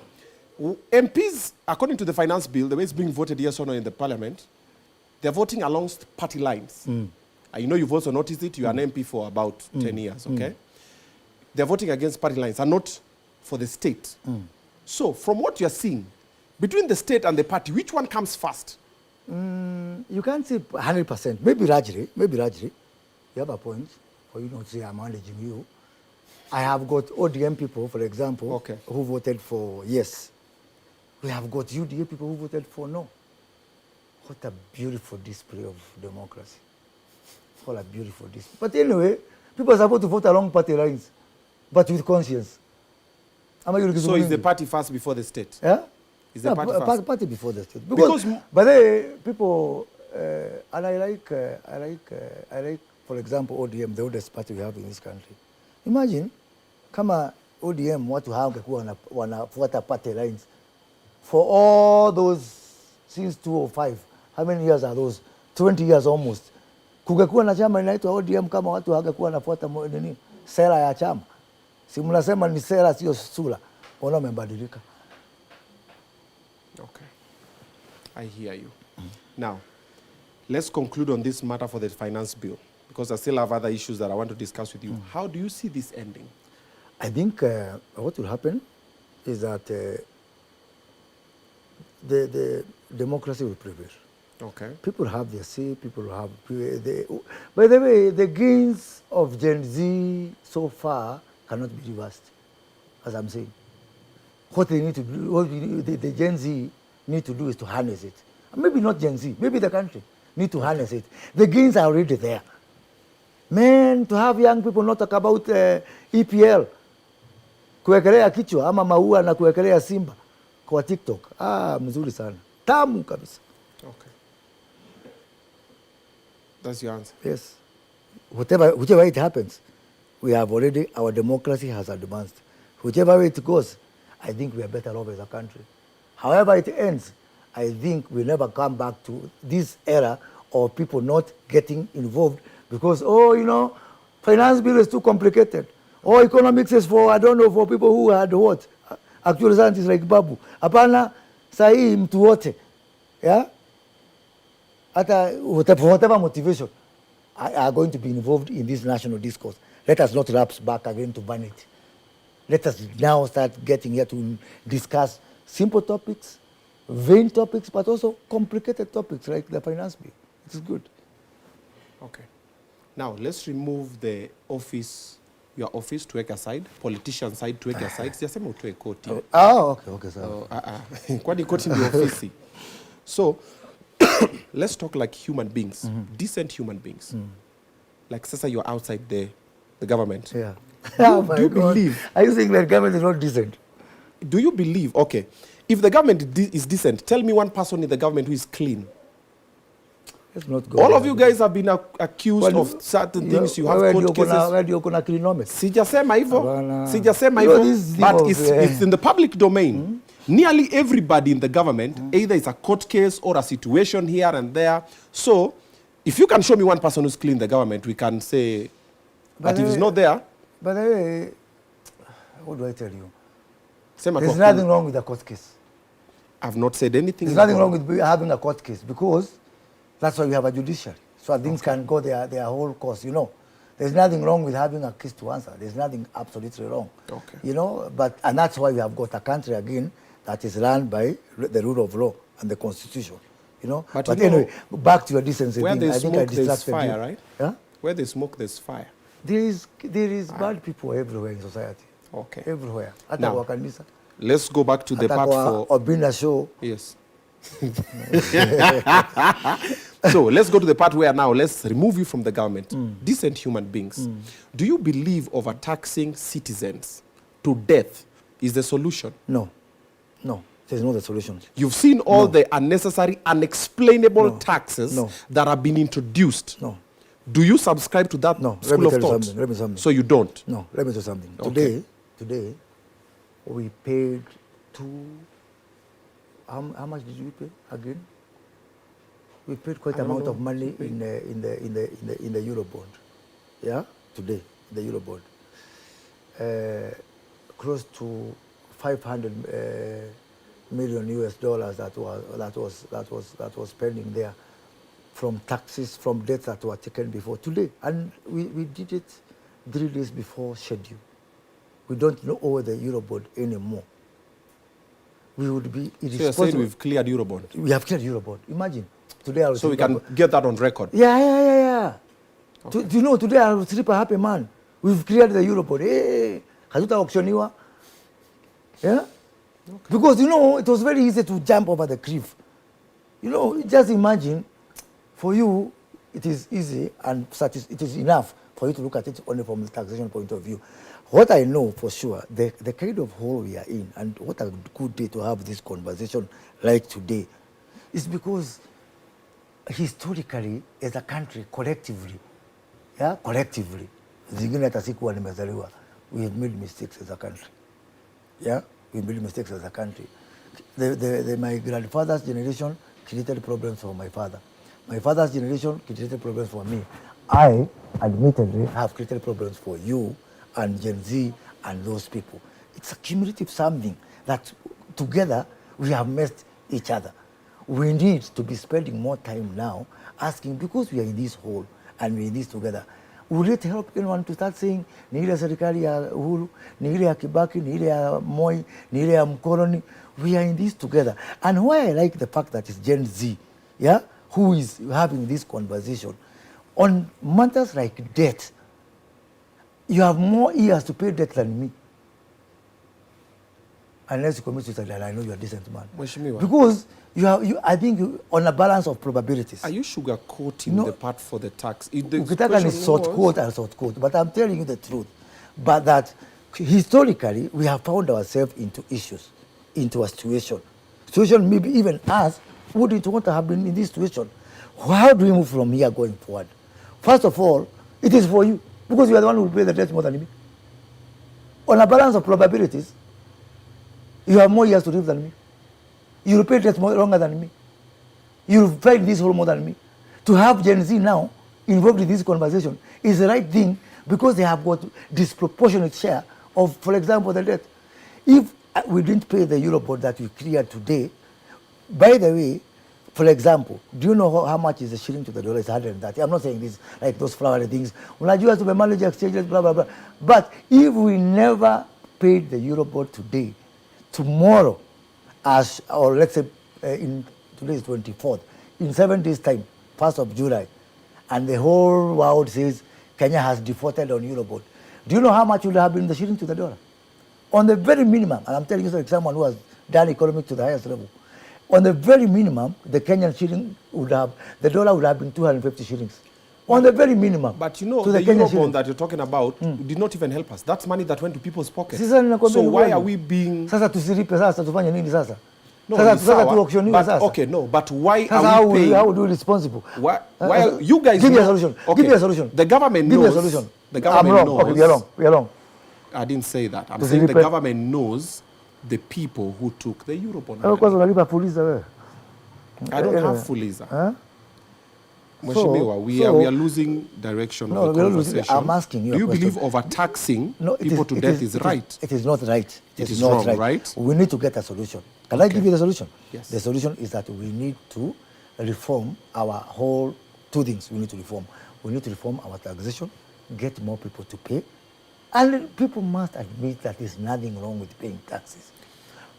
MPs, according to the finance bill, the way it's being voted yes or no in the parliament, they're voting along party lines. You know, you've also noticed it. You are an MP for about 10 years, okay? They're voting against party lines and not for the state. So, from what you're seeing, between the state and the party, which one comes first? You can't say 100%. Maybe Rajri. You have a point. For you not say I'm managing you. I have got ODM people, for example, who voted for yes. We have got UDA people who voted for no. What a beautiful display of democracy. What a beautiful display. But anyway, people are supposed to vote along party lines, but with conscience. So is the party first before the state? Yeah? Is the party first? Party before the state. Because but they, people, and I like, for example, ODM, the oldest party we have in this country. Imagine, kama ODM watu hawangekuwa wanafuata party lines for all those since 2005. How many years are those? 20 years almost. Kungekuwa na chama inaitwa ODM kama watu hawangekuwa wanafuata nini sera ya chama. Si mnasema ni sera sio sura. Ona umebadilika. Okay. I hear you. Now, let's conclude on this matter for the finance bill, because I still have other issues that I want to discuss with you. How do you see this ending? I think what will happen is that the democracy will prevail. Okay. People have their say, people have... By the way, the gains of Gen Z so far cannot be reversed, as I'm saying. What they need to do, what the Gen Z need to do is to harness it. Maybe not Gen Z, maybe the country need to harness it. The gains are already there. Man, to have young people not talk about EPL, kuwekelea kichwa ama maua na kuwekelea simba kwa TikTok. Mzuri sana. Tamu kabisa. Okay. That's your answer? Yes. Whichever it happens, we have already, our democracy has advanced. Whichever way it goes, I think we are better off as a country. However it ends, I think we'll never come back to this era of people not getting involved because, finance bill is too complicated. Economics is for, I don't know, for people who had what? Actual scientists like Babu. Hapana, sahi mtu wote. Yeah? Whatever motivation are going to be involved in this national discourse. Let us not lapse back again to vanity. Let us now start getting here to discuss simple topics, vain topics, but also complicated topics like the finance bill. It is good. Okay. Now, let's remove the office, your office to aside, politician side to aside. Siyasema utoe koti. Okay, sir. Kwani koti ndio ofisi. So, let's talk like human beings, decent human beings. Like sasa you're outside the government. Yeah. Oh Do my you God. believe? Are you saying that government is not decent? Do you believe? Okay, if the government is decent, tell me one person in the government who is clean. Let's not go All there. of you guys have been accused Well, of certain you- things. You have where do court you gonna- cases. where do you gonna clinometer? Sijasema hivyo. Hapana. Sijasema You know, hivyo. this thing But of, it's in the public domain. Nearly everybody in the government, either it's a court case or a situation here and there. So, if you can show me one person who's clean in the government, we can say. But if it's not there, By the way, what do I tell you? sema There's tu nothing wrong with a court case. I've not said anything. There's nothing wrong with having a court case because that's why we have a judiciary. So things can go their whole course, you know. There's nothing wrong with having a case to answer. There's nothing absolutely wrong. Okay. You know, and that's why we have got a country again that is run by the rule of law and the constitution. You know. But But you know, anyway, back to your decency where thing. there's I think I smoke, there's distracted fire, you. right? Yeah? Where there's smoke, there's fire. There is bad people everywhere in society. Okay. Everywhere. Hata Now, kwa kanisa. Let's go back to the Hata part kwa for. Obinna Show. Yes. So let's go to the part where now let's remove you from the government. Decent human beings. Do you believe overtaxing citizens to death is the solution? No. There's no the solution. You've seen all the unnecessary, unexplainable taxes No. that have been introduced. No. Do you subscribe to that No. Let school me of tell you thought? something. Let me something. So you don't? No, let me tell you something. Okay. Today, we paid how much did we pay again? We paid quite amount of money in the Eurobond. Yeah, today the Eurobond, close to 500 million US dollars that was spending there from taxes, from debts that were taken before today, and we did it 3 days before schedule. We don't owe the Eurobond anymore. We would be So you're saying we've cleared Eurobond? We have cleared Eurobond. Imagine today I will So we can get that on record? Yeah. Okay. Do you know today I will sleep a happy man. We've cleared the Eurobond. Hey, hatuta auctioniwa. Yeah. Okay. Because you know it was very easy to jump over the cliff. You know, just imagine, for you it is easy and it is enough for you to look at it only from the taxation point of view. What I know for sure, the kind of hole we are in, and what a good day to have this conversation like today, is because historically, as a country, collectively, zingine hata sikuwa nimezaliwa, we have made mistakes as a country. Yeah, we made mistakes as a country. My grandfather's generation created problems for my father. My father's generation created problems for me. I, admittedly, have created problems for you and Gen Z and those people. It's a cumulative something that together we have messed each other. We need to be spending more time now asking, because we are in this hole and we're in this together, will it help anyone to start saying, ni ile serikali ya Uhuru, ni ile ya Kibaki, ni ile ya Moi, ni ile ya mkoloni? We are in this together. And why I like the fact that it's Gen Z, yeah, who is having this conversation on matters like debt. You have more years to pay debt than me. Unless you commit suicide, and I know you're a decent man. Mheshimiwa. Because I think on a balance of probabilities. Are you sugarcoating the part for the tax? Ukitaka ni short quote, but I'm telling you the truth. But that historically, we have found ourselves into issues, into a situation. Situation maybe even us wouldn't want to have been in this situation. How do we move from here going forward? First of all, it is for you, because you are the one who will pay the debt more than me. On a balance of probabilities, you have more years to live than me. You will pay debt more longer than me. You will fight this hole more than me. To have Gen Z now involved in this conversation is the right thing, because they have got disproportionate share of, for example, the debt. If we didn't pay the Eurobond that we cleared today, by the way, for example, do you know how much is the shilling to the dollar? It's 130. I'm not saying this like those flowery things. Unajua to manage exchange rate, blah, blah, blah. But if we never paid the Eurobond today, tomorrow, or let's say today is 24th, in 7 days' time, 1st of July, and the whole world says Kenya has defaulted on Eurobond, do you know how much would have been the shilling to the dollar? On the very minimum, and I'm telling you like someone who has done economics to the highest level, on the very minimum, the Kenyan shilling the dollar would have been 250 shillings. on the very minimum. But you know, to the Kenyan Eurobond that you're talking about did not even help us. That's money that went to people's pockets. Sasa ninakwambia So ni why kweli. are we being... Sasa tusilipe sasa tufanye nini sasa? No, Sasa ni sawa, tuauctioniwe but, sasa. okay, no, but why Sasa are we paying... how do we responsible? Why are, you guys give know... me a solution. Okay, Give me a solution. The government give knows... me a solution. The government I'm wrong. knows... Okay, we are wrong. I didn't say that. I'm saying the government knows the people who took the Eurobond. Kwanza unalipa fuliza wewe. I don't have fuliza. Mheshimiwa, we are losing direction of the conversation. I'm asking you. Do you believe overtaxing people to death is right? It is not right. It is not wrong, right? We need to get a solution. Can I give you the solution? Yes. The solution is that we need to reform our whole two things. We need to reform. We need to reform our taxation, get more people to pay, and people must admit that there's nothing wrong with paying taxes.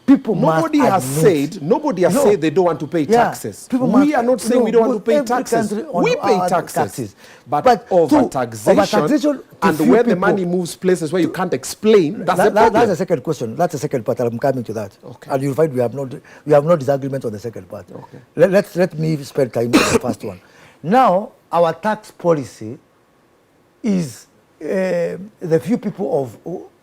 Nobody has said they don't want to pay taxes. We are not saying we don't want to pay taxes. We pay taxes. But over-taxation and where the money moves places where you can't explain, that's the problem. That's the second question. That's the second part. I'm coming to that. Okay. And you'll find we have no disagreement on the second part. Okay. Let me spend time on the first one. Now, our tax policy is the few people of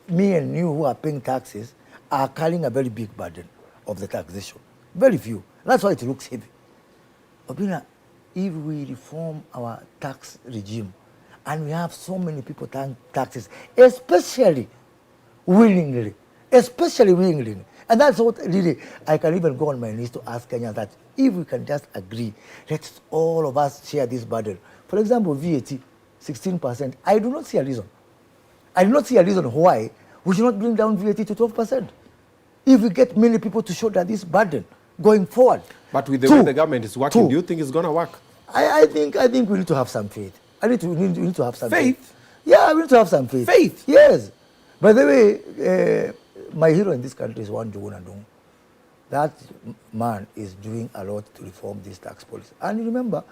me and you who are paying taxes are carrying a very big burden of the taxation. Very few. That's why it looks heavy. Obinna, if we reform our tax regime and we have so many people paying taxes, especially willingly, and that's what really, I can even go on my knees to ask Kenya that if we can just agree, let's all of us share this burden. For example, VAT, 16%. I do not see a reason. I do not see a reason why we should not bring down VAT to 12%. If we get many people to shoulder this burden going forward. But with the way the government is working, do you think it's going to work? I think we need to have some faith. We need to have some faith. Yeah, we need to have some faith. Faith? Yes. By the way, my hero in this country is Njuguna Ndung'u. That man is doing a lot to reform this tax policy. And remember,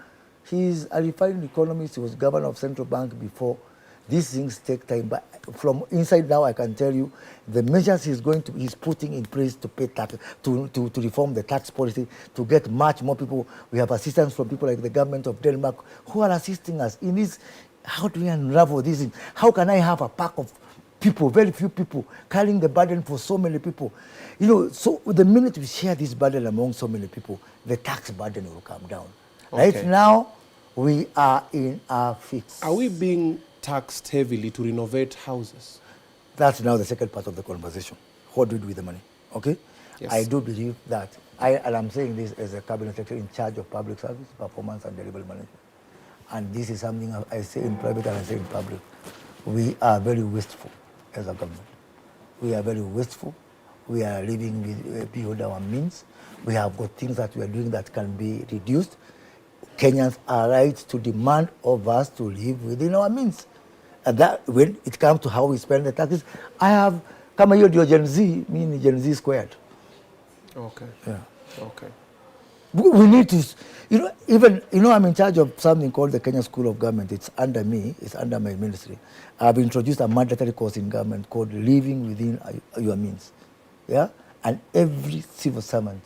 he's a refined economist. He was governor of central bank before. These things take time, but from inside now, I can tell you the measures he's putting in place to pay tax, to reform the tax policy, to get much more people. We have assistance from people like the government of Denmark who are assisting us in this. How do we unravel this? How can I have a pack of people, very few people, carrying the burden for so many people? You know, so the minute we share this burden among so many people, the tax burden will come down. Okay. Right now, we are in a fix. Are we being taxed heavily to renovate houses? That's now the second part of the conversation. What do we do with the money? Okay? Yes. I do believe that, and I'm saying this as a cabinet secretary in charge of public service, performance and delivery management. And this is something I say in private and I say in public. We are very wasteful as a government. We are very wasteful. We are living beyond our means. We have got things that we are doing that can be reduced. Kenyans are right to demand of us to live within our means. And that, when it comes to how we spend the taxes, I have, kama hiyo ndio Gen Z, meaning Gen Z squared. Okay. Yeah. Okay. We need to, I'm in charge of something called the Kenya School of Government. It's under me, it's under my ministry. I've introduced a mandatory course in government called Living Within Your Means. Yeah? And every civil servant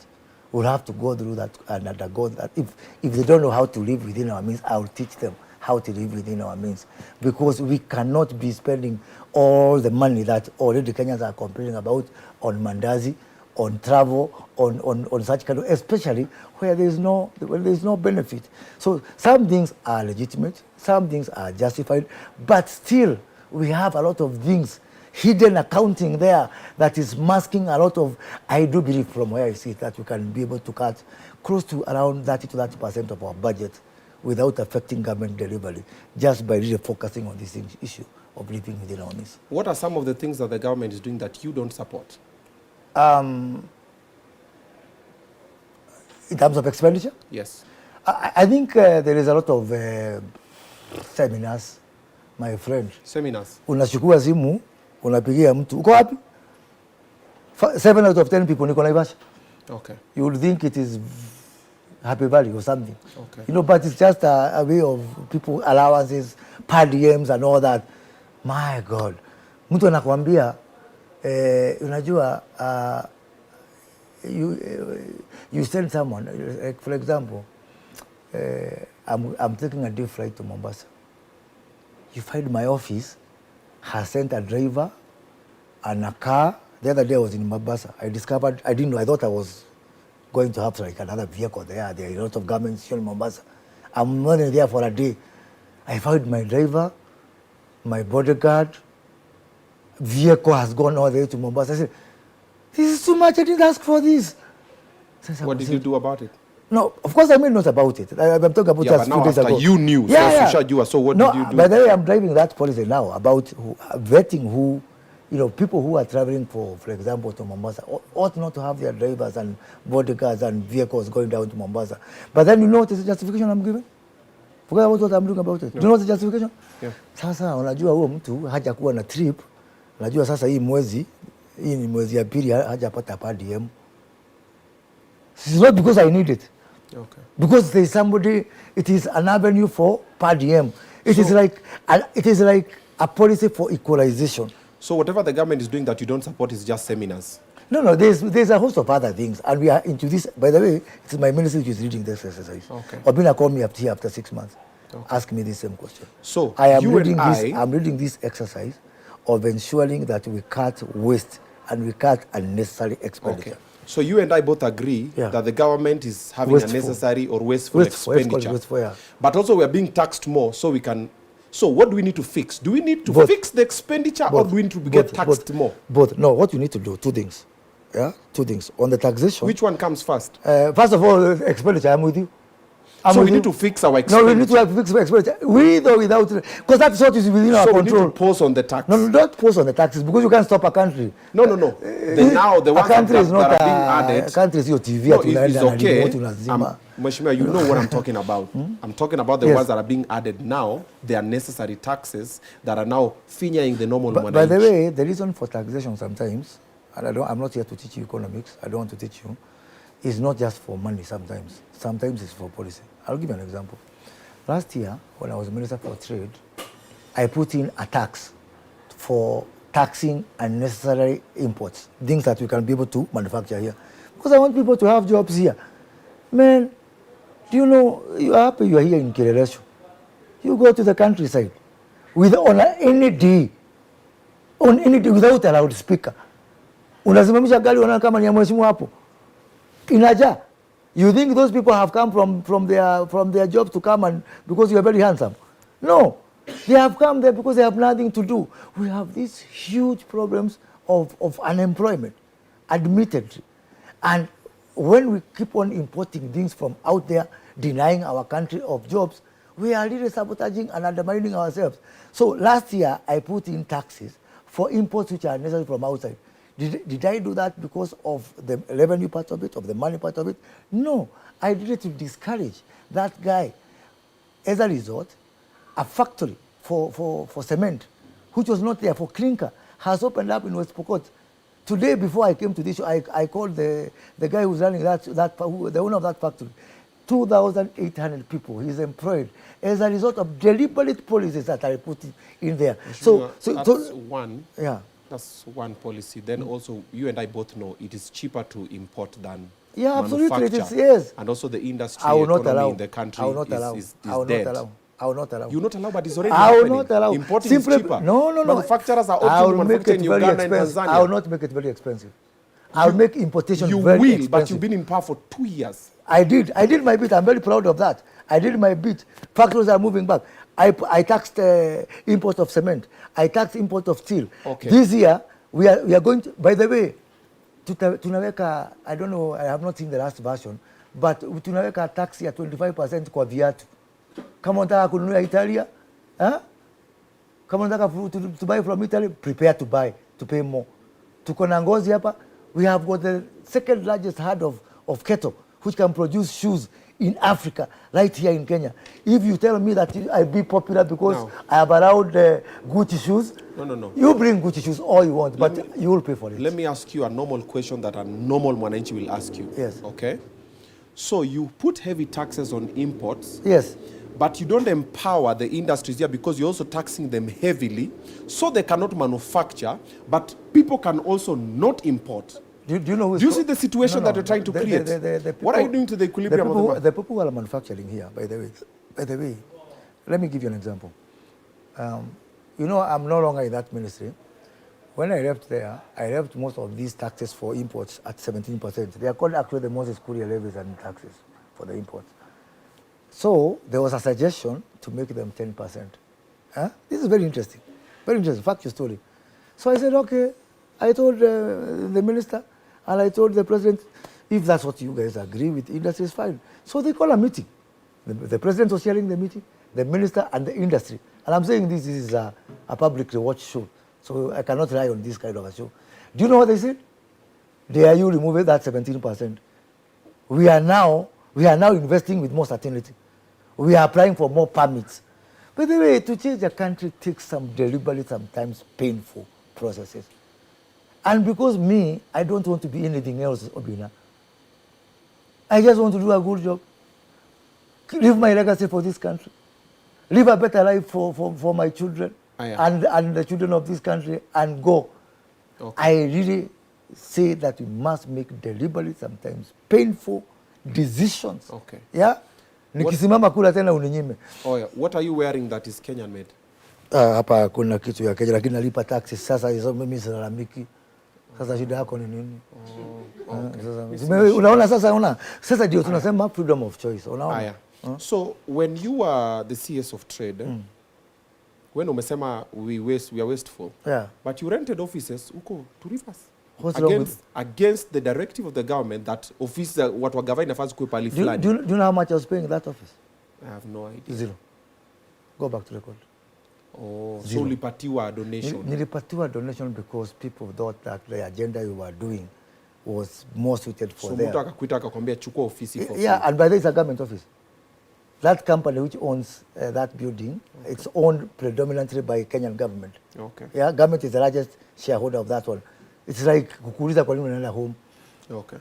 will have to go through that and undergo that. If they don't know how to live within our means, I'll teach them how to live within our means. Because we cannot be spending all the money that already Kenyans are complaining about on mandazi, on travel, on such kind of, especially where there is no benefit. So some things are legitimate, some things are justified, but still we have a lot of things, hidden accounting there that is masking a lot of, I do believe from where I see it, that we can be able to cut close to around 30 to 30% of our budget without affecting government delivery, just by really focusing on this issue of living within our means. What are some of the things that the government is doing that you don't support? In terms of expenditure? Yes. I think there is a lot of seminars, my friend. Seminars? Unachukua simu, unapigia mtu, uko wapi? 7 out of 10 people niko Naivasha. Okay. You would think it is Happy Valley or something. Okay. But it's just a way of people allowances, per diems and all that. My God. Mtu anakuambia, unajua, you send someone, like for example, I'm taking a day flight to Mombasa. You find my office has sent a driver and a car. The other day I was in Mombasa. I didn't know, I thought I was going to have like another vehicle there. There are a lot of governments in Mombasa. I'm only there for a day. I found my driver, my bodyguard, vehicle has gone all the way to Mombasa. I said, this is too much, I didn't ask for this. What did you do about it? No, of course I made notes about it. I'm talking about just but now few days after ago. you knew, so what did you do? By the way, I'm driving that policy now about vetting who, people who are traveling for example, to Mombasa ought not to have their drivers and bodyguards and vehicles going down to Mombasa. But then you know what is the justification I'm giving? Forget about what I'm doing about it. Do you know what's the justification? Yeah. Sasa unajua huo mtu hajakuwa na trip. Unajua sasa hii ni mwezi ya pili hajapata per diem. It's not because I need it. Okay. Because there is somebody, it is an avenue for per diem. It is like a policy for equalization. So whatever the government is doing that you don't support is just seminars? No, there's a host of other things. And we are into this. By the way, it's my ministry which is leading this exercise. Okay. Obinna called me up here after 6 months. Okay. Ask me the same question. So I'm leading this exercise of ensuring that we cut waste and we cut unnecessary expenditure. Okay. So you and I both agree that the government is having unnecessary or wasteful expenditure. Wasteful, yeah. But also we are being taxed more, so we can. So what do we need to fix? Do we need to fix the expenditure, or do we need to get taxed more? Both. No, what you need to do, two things. Yeah, two things. On the taxation. Which one comes first? First of all, expenditure, I'm with you. So we need to fix our expenditure. No, we need to fix our expenditure. With or without, because that's what is within our control. So we need to pause on the tax. No, don't pause on the taxes, because you can't stop a country. No. Now the ones that are being added. A country is your TV. No, it's okay. Mheshimiwa, you know what I'm talking about. I'm talking about the ones that are being added now. They are necessary taxes that are now fingering the normal money. By the way, the reason for taxation sometimes, and I'm not here to teach you economics, I don't want to teach you, is not just for money sometimes. Sometimes it's for policy. I'll give you an example. Last year, when I was Minister for Trade, I put in a tax for taxing unnecessary imports, things that we can be able to manufacture here. Because I want people to have jobs here. Man, do you know, you are happy you are here in Kireresho. You go to the countryside on any day without a loudspeaker. Unasimamisha gari unaona kama ni ya mheshimiwa hapo. Inaja. You think those people have come from their jobs to come and because you are very handsome? No. They have come there because they have nothing to do. We have these huge problems of unemployment, admittedly. And when we keep on importing things from out there, denying our country of jobs, we are really sabotaging and undermining ourselves. So last year, I put in taxes for imports which are necessary from outside. Did I do that because of the revenue part of it, of the money part of it? No. I did it to discourage that guy. As a result, a factory for cement, which was not there for clinker, has opened up in West Pokot. Today, before I came to this show, I called the guy who's running the owner of that factory. 2,800 people he's employed as a result of deliberate policies that I put in there. That's one. Yeah. That's one policy. Then also, you and I both know it is cheaper to import than absolutely. It is, yes. And also the industry economy in the country is dead. I will not allow. You will not allow, but it's already happening. I will not allow. Importing is cheaper. No. Manufacturers are opting to manufacture in Uganda and Tanzania. I will not make it very expensive. I will make importation very expensive. You will, but you've been in power for 2 years. I did my bit. I'm very proud of that. I did my bit. Factories are moving back. I taxed import of cement. I taxed import of steel. Okay. This year, we are going to, by the way, tunaweka, I don't know, I have not seen the last version, but tunaweka tax ya 25% kwa viatu. Kama unataka kununua Italia, kama unataka to buy from Italy, prepare to buy, to pay more. Tuko na Ngozi hapa, we have got the second largest herd of cattle, which can produce shoes in Africa, right here in Kenya. If you tell me that I'll be popular because I have allowed Gucci shoes, no. You bring Gucci shoes all you want, but you will pay for it. Let me ask you a normal question that a normal Mwananchi will ask you. Yes. Okay? So you put heavy taxes on imports. Yes. But you don't empower the industries here because you're also taxing them heavily, so they cannot manufacture, but people can also not import. Do you know? Do you see the situation that you're trying to create? The people, what are you doing to the equilibrium the people who are manufacturing here, by the way, let me give you an example. You know, I'm no longer in that ministry. When I left there, I left most of these taxes for imports at 17%. They are called actually the Moses Kuria levies and taxes for the imports. So there was a suggestion to make them 10%. Huh? This is very interesting. Very interesting. Fact your story. So I said, okay. I told the minister and I told the president, if that's what you guys agree with, industry is fine. So they call a meeting. The president was chairing the meeting, the minister and the industry. And I'm saying this is a public watch show. So I cannot rely on this kind of a show. Do you know what they said? Dare you remove that 17%? We are now investing with more certainty. We are applying for more permits. By the way, to change a country takes some deliberate, sometimes painful processes. And because me, I don't want to be anything else, Obinna. I just want to do a good job. Leave my legacy for this country. Live a better life for my children and the children of this country and go. Okay. I really say that we must make deliberate, sometimes painful decisions. Okay. Yeah? Nikisimama kula tena uninyime. Oh yeah. What are you wearing that is Kenyan made? Hapa kuna kitu ya Kenya lakini nalipa taxes sasa hizo mimi silalamiki. Sasa shida yako ni nini? Okay. Unaona sasa ndio tunasema freedom of choice. Unaona? So when you are the CS of trade, when umesema we are wasteful, but you rented offices uko to Rivers. Against the directive of the government that office what wa government inafaa kuwe pali fulani. Do you know how much I was paying in that office? I have no idea. Zero. Go back to record. Oh, zero. So ulipatiwa donation. Nilipatiwa donation because people thought that the agenda you were doing was more suited for them. So mtu akakuita akakwambia chukua ofisi for free. Yeah, and by the way, it's a government office. That company which owns that building, it's owned predominantly by Kenyan government. Okay. Yeah, government is the largest shareholder of that one. It's like kukuuliza kwa nini unaenda home. Okay.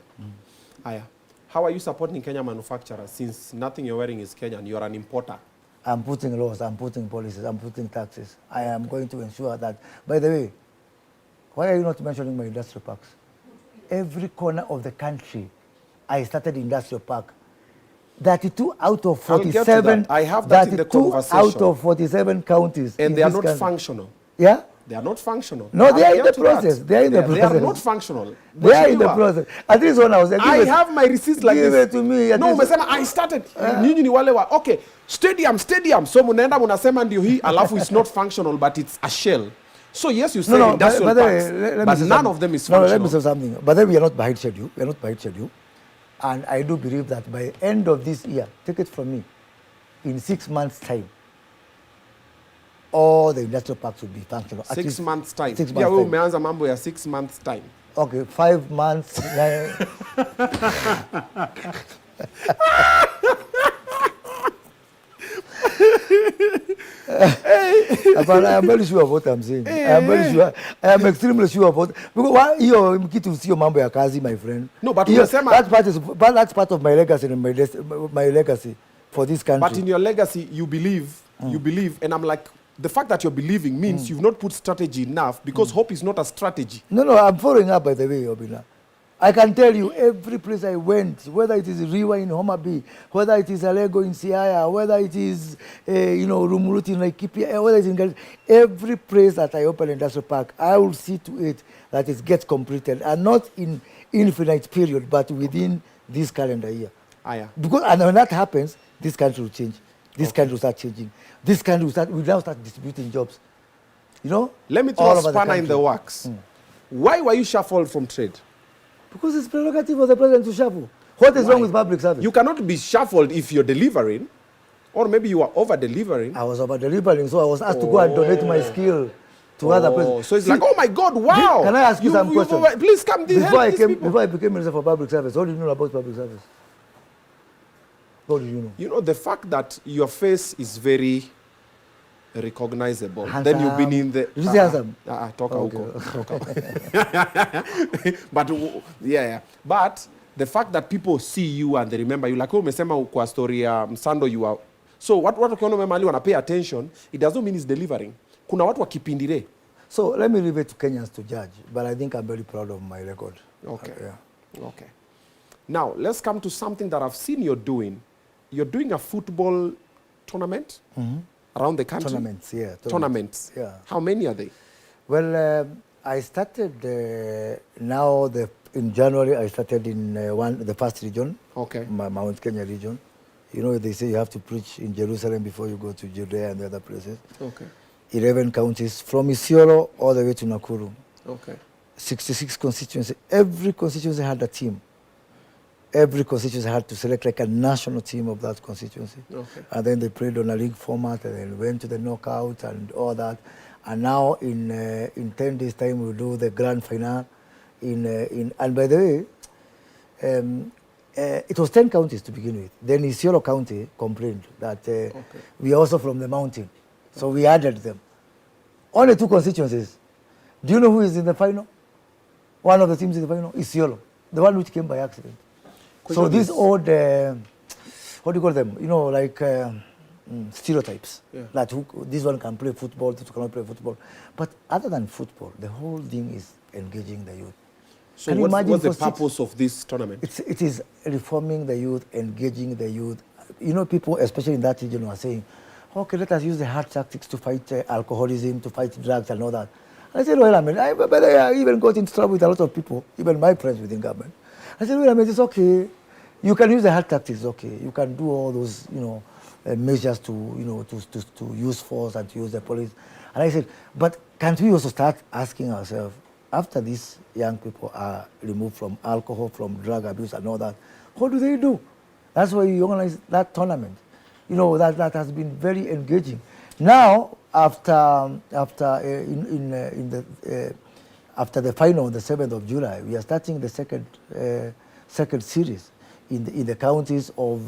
Aya. How are you supporting Kenyan manufacturers since nothing you're wearing is Kenyan? You're an importer. I'm putting laws, I'm putting policies, I'm putting taxes. I am going to ensure that. By the way, why are you not mentioning my industrial parks? Every corner of the country, I started industrial park. 32 out of 47. I have that in the conversation. out of 47 counties. And they are not functional. Yeah? They are not functional. No, they are in the process. They are in the process. They are not functional. They are in the process. At least when I was I have my receipts like this. Give it to me. No, umesema I started. Nyinyi ni wale wa okay, stadium. So munaenda munasema ndio hii alafu it's not functional but it's a shell. So yes, you say industrial parks, but none of them is functional. No, let me say something. But then we are not behind schedule. We are not behind schedule. And I do believe that by the end of this year, take it from me, in 6 months' time, all the industrial parks will be functional. 6 months' time. 6 months' time. Yeah, umeanza mambo ya 6 months' time. Okay, 5 months. I am very sure of what I'm saying. I am very sure. I am extremely sure of what. Because hiyo kitu sio mambo ya kazi, my friend. No, but that's part of my legacy and my legacy for this country. But in your legacy, you believe, and I'm like, the fact that you're believing means you've not put strategy enough because hope is not a strategy. No, I'm following up, by the way, Obinna. I can tell you every place I went, whether it is Riwa in Homa Bay, whether it is Alego in Siaya, whether it is, Rumuruti in Laikipia, whether it is in every place that I open industrial park, I will see to it that it gets completed, and not in infinite period, but within this calendar year. Because and when that happens, this country will change. This country will start changing. This country will now start distributing jobs. You know? Let me throw a spanner in the works. Why were you shuffled from trade? Because it's prerogative of the president to shuffle. What is wrong with public service? You cannot be shuffled if you're delivering, or maybe you are over-delivering. I was over-delivering, so I was asked to go and donate my skill to other presidents. So it's like, oh my God, wow! Can I ask you some questions? Please come before I became Minister for Public Service, what did you know about public service? What did you know? You know, the fact that your face is very recognizable. Handsome. Then you've been in the... Did you say handsome? But, yeah. But the fact that people see you and they remember you, like umesema kwa story ya Msando you are... So what ukiona umemali wana pay attention, it doesn't mean it's delivering. Kuna watu wakipindire. So let me leave it to Kenyans to judge, but I think I'm very proud of my record. Okay. Okay. Now, let's come to something that I've seen you're doing. You're doing a football tournament. Around the country? Tournaments, yeah. Tournaments? Yeah. How many are they? Well, I started in January. I started in the first region, Okay. Mount Kenya region. You know, they say you have to preach in Jerusalem before you go to Judea and the other places. Okay. 11 counties from Isiolo all the way to Nakuru. Okay. 66 constituencies. Every constituency had a team. Every constituency had to select like a national team of that constituency. Okay. And then they played on a league format and then went to the knockout and all that. And now in 10 days' time, we'll do the grand final. And by the way, it was 10 counties to begin with. Then Isiolo County complained that we are also from the mountain. So we added them. Only 2 constituencies. Do you know who is in the final? One of the teams in the final? Isiolo. The one which came by accident. So these old, what do you call them? You know, like stereotypes. Yeah. That this one can play football, this one cannot play football. But other than football, the whole thing is engaging the youth. So what's the purpose of this tournament? It is reforming the youth, engaging the youth. You know, people, especially in that region, are saying, okay, let us use the hard tactics to fight alcoholism, to fight drugs and all that. I said, well, I mean, I even got into trouble with a lot of people, even my friends within government. I said, well, I mean, it's okay. You can use the hard tactics, okay. You can do all those, you know, measures to, you know, to use force and to use the police. And I said, but can't we also start asking ourselves, after these young people are removed from alcohol, from drug abuse and all that, what do they do? That's why you organize that tournament. You know, that has been very engaging. Now, after the final on the 7th of July, we are starting the second series in the counties of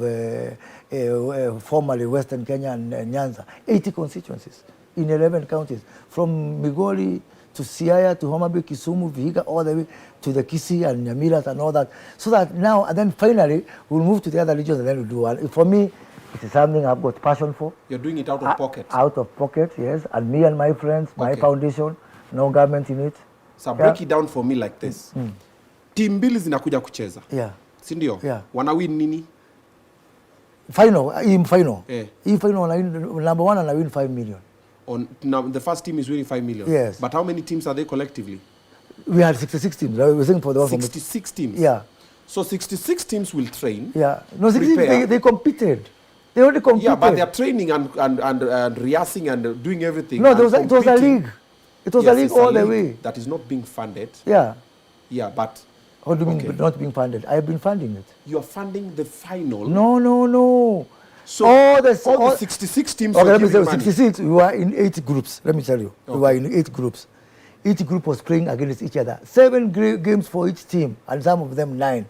formerly Western Kenya and Nyanza. 80 constituencies in 11 counties, from Migori to Siaya to Homa Bay, Kisumu, Vihiga, all the way to the Kisii and Nyamiras and all that. So that now, and then finally, we'll move to the other regions and then we'll do one. For me, it is something I've got passion for. You're doing it out of pocket? Out of pocket, yes. And me and my friends, my foundation, no government in it. So break it down for me like this. Team mbili zinakuja kucheza. Yeah. Si ndio? Yeah. Wana win nini? Final. Yeah. Final, number one, and I win 5 million. Now, the first team is winning 5 million. Yes. But how many teams are they collectively? We had 66 teams. We were saying for the 66 teams? Yeah. So 66 teams will train. Yeah. No, 66, they competed. They already competed. Yeah, but they're training and rehearsing and doing everything. No, it was a league. It was a league all the way. That is not being funded. Yeah. Yeah, but... How do you mean not being funded? I have been funding it. You're funding the final? No. So all the 66 teams... Okay, let me tell you, 66, we were in 8 groups. Let me tell you. Okay. We were in 8 groups. Each group was playing against each other. 7 games for each team, and some of them 9.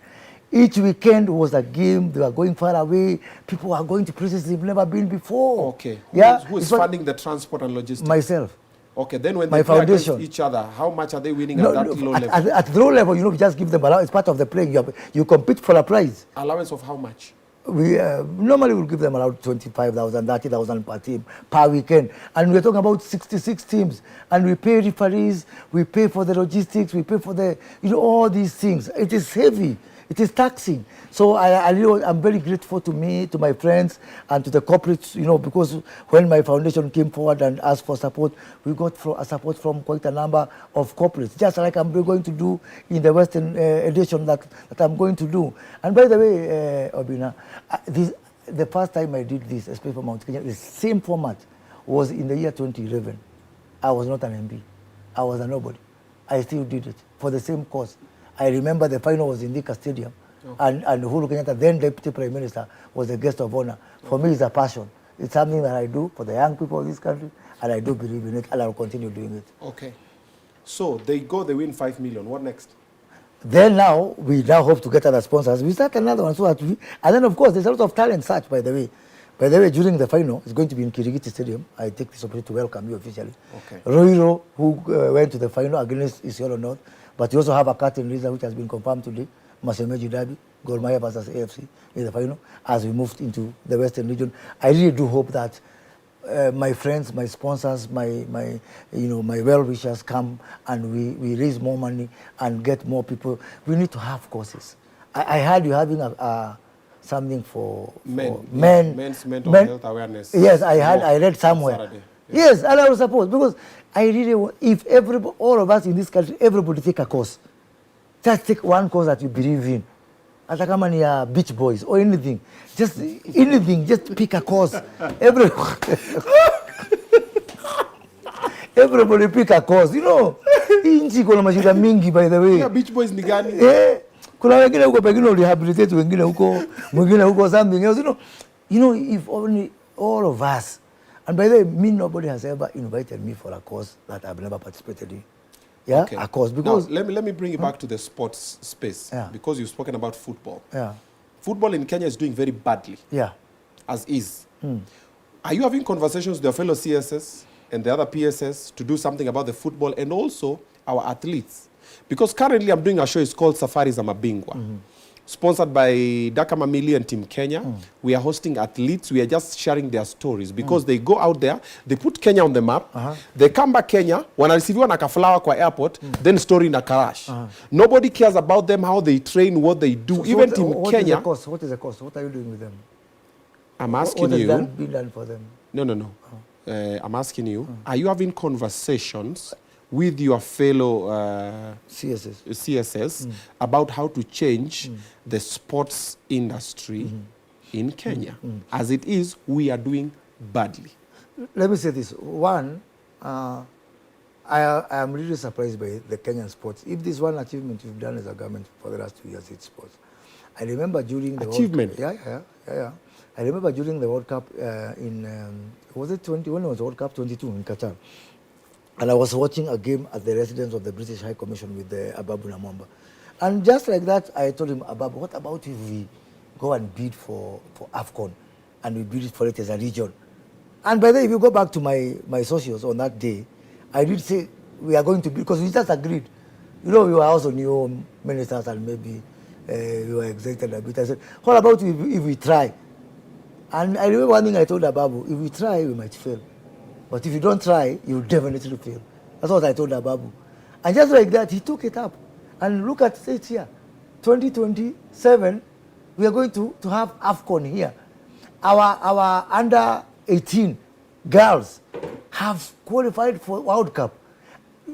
Each weekend was a game. They were going far away. People were going to places they've never been before. Okay. Yeah. Who is funding the transport and logistics? Myself. Okay, then when they play against each other, how much are they winning at that low level? At the low level, you know, we just give them allowance. It's part of the playing. You compete for a prize. Allowance of how much? We normally will give them around 25,000, 30,000 per team per weekend. And we're talking about 66 teams. And we pay referees, we pay for the logistics, we pay for the, you know, all these things. It is heavy. It is taxing. So I'm very grateful to my friends, and to the corporates, you know, because when my foundation came forward and asked for support, we got support from quite a number of corporates, just like I'm going to do in the Western edition that I'm going to do. And by the way, Obinna, the first time I did this, especially for Mount Kenya, the same format was in the year 2011. I was not an MP. I was a nobody. I still did it for the same cause. I remember the final was in Thika Stadium, and Uhuru Kenyatta, then Deputy Prime Minister, was the guest of honor. For me, it's a passion. It's something that I do for the young people of this country, and I do believe in it, and I'll continue doing it. Okay. So they win 5 million. What next? Then we hope to get other sponsors. We start another one, and then of course there's a lot of talent search, by the way. By the way, during the final, it's going to be in Kirigiti Stadium. I take this opportunity to welcome you officially. Okay. Roiro, who went to the final against Isiolo North, but you also have a curtain raiser which has been confirmed today, Masemeji Derby, Gor Mahia versus AFC in the final, as we moved into the Western region. I really do hope that my friends, my sponsors, my well-wishers come and we raise more money and get more people. We need to have courses. I heard you're having something for men. Men's mental health awareness. Yes, I read somewhere. Saturday. Yes, and I was supposed, because I really, if all of us in this country, everybody take a course. Just take one course that you believe in. Hata kama ni ya Beach Boys or anything. Just anything, just pick a course. Everybody pick a course. You know, hii nchi kuna mashida mingi, by the way. Yeah, Beach Boys ni gani? Kuna wengine huko pengine rehabilitate, wengine huko, mwingine huko something else. You know, if only all of us. And by the way, nobody has ever invited me for a course that I've never participated in. Yeah, okay. A course. Because now, let me bring you back to the sports space. Yeah. Because you've spoken about football. Yeah. Football in Kenya is doing very badly. Yeah. As is. Are you having conversations with your fellow CSS and the other PSS to do something about the football and also our athletes? Because currently I'm doing a show, it's called Safari za Mabingwa. Sponsored by Daka Mamili and Team Kenya. We are hosting athletes. We are just sharing their stories because they go out there, they put Kenya on the map, they come back Kenya, wanarisiviwa na kaflawa kwa airport, then story na crash. Nobody cares about them, how they train, what they do. So even Team Kenya. What is the cost? What are you doing with them? I'm asking what you. What has been done for them? No. I'm asking you, are you having conversations with your fellow CSS about how to change the sports industry in Kenya? As it is, we are doing badly. Let me say this. One, I am really surprised by the Kenyan sports. If this one achievement you've done as a government for the last 2 years, it's sports. I remember during the achievement. World Cup, yeah. I remember during the World Cup was it 20? When it was World Cup 22 in Qatar? And I was watching a game at the residence of the British High Commission with Ababu Namwamba. And just like that, I told him, Ababu, what about if we go and bid for AFCON and we bid for it as a region? And by the way, if you go back to my socials on that day, I did say we are going to bid, because we just agreed. You know, we were also new ministers and maybe we were excited a bit. I said, what about if we try? And I remember one thing I told Ababu, if we try, we might fail. But if you don't try, you'll definitely fail. That's what I told Ababu. And just like that, he took it up. And look at it here. 2027, we are going to have AFCON here. Our under 18 girls have qualified for World Cup.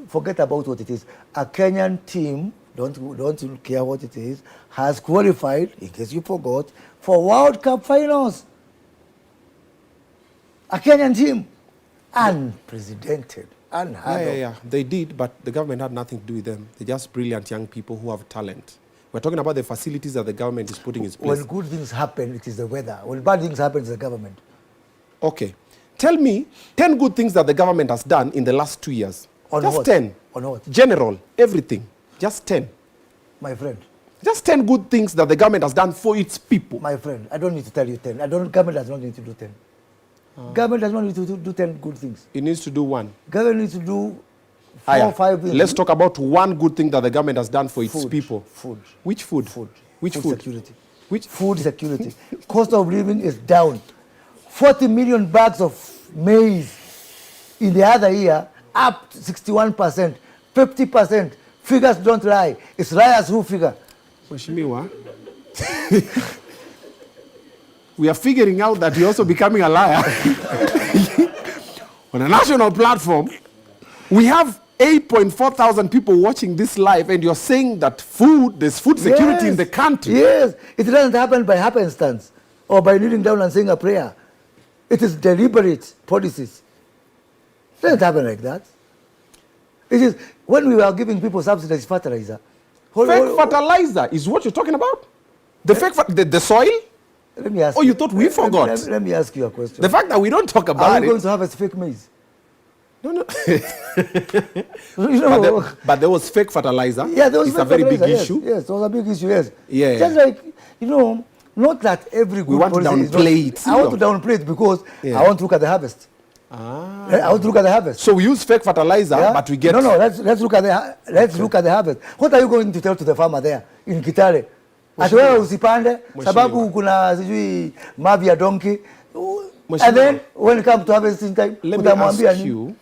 Forget about what it is. A Kenyan team, don't care what it is, has qualified, in case you forgot, for World Cup finals. A Kenyan team. Unprecedented, unheard of. Yeah. They did, but the government had nothing to do with them. They're just brilliant young people who have talent. We're talking about the facilities that the government is putting in place. When good things happen, it is the weather. When bad things happen, it's the government. Okay. Tell me 10 good things that the government has done in the last 2 years. On just what? 10. On what? General, everything. Just 10. My friend. Just 10 good things that the government has done for its people. My friend, I don't need to tell you 10. Government does not need to do 10. Government does not need to do 10 good things. It needs to do one. Government needs to do 4 or 5 things. Let's talk about one good thing that the government has done for its people. Food. Which food? Which food? Security. Which? Food security. Cost of living is down. 40 million bags of maize in the other year, up 61%, 50%. Figures don't lie. It's liars who figure. Mheshimiwa, we are figuring out that you're also becoming a liar. On a national platform, we have 8.4 thousand people watching this live, and you're saying that there's food security in the country. Yes, it doesn't happen by happenstance or by kneeling down and saying a prayer. It is deliberate policies. It doesn't happen like that. It is when we were giving people subsidized fertilizer. Fake fertilizer is what you're talking about? The soil? Let me ask you thought we forgot? Let me ask you a question. The fact that we don't talk about Are we going to harvest fake maize? No. You know, but there was fake fertilizer. Yeah, there was it's fake a very big fertilizer, issue. Yes, it was a big issue, yes. Yeah. Just like, not that every good policy want to downplay it. I want to downplay it because I want to look at the harvest. I want to look at the harvest. So we use fake fertilizer, but we get... No, let's look at the harvest. What are you going to tell to the farmer there in Kitale? Ati wewe usipande sababu kuna sijui mavi ya donkey. And then when it comes to harvesting time, let me ask you,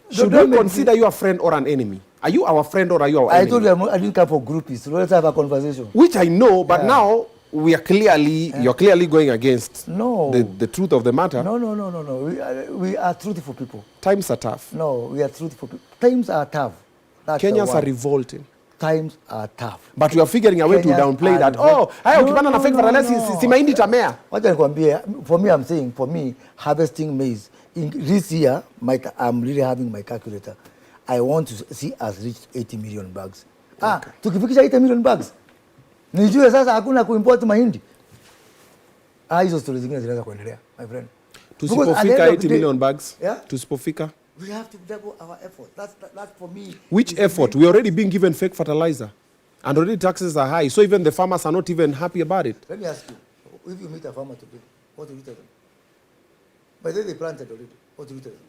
should we consider you a friend or an enemy? Are you our friend or are you our enemy? I told you I didn't come for groupies. So let's have a conversation. Which I know, but now we are clearly, you're clearly going against the truth of the matter. No. We are truthful people. Times are tough. No, we are truthful people. Times are tough. That's Kenyans are revolting. Times are tough. But we are figuring a way to downplay that. Oh, haya ukipanda na fake fertilizer si mahindi tamea. Wacha nikwambie, for me I'm saying, for me harvesting maize in this year, I'm really having my calculator. I want to see us reach 80 million bags. Okay. Tukifikisha 80 million bags. Nijue sasa hakuna kuimport mahindi. Hizo stories zingine zinaweza kuendelea, my friend. Tusipofika 80 million bags. Yeah? Tusipofika. We have to double our effort. That's for me. Which effort? We're already being given fake fertilizer. And already taxes are high. So even the farmers are not even happy about it. Let me ask you, if you meet a farmer today, what will you tell them? By the way, they planted already. What will you tell them?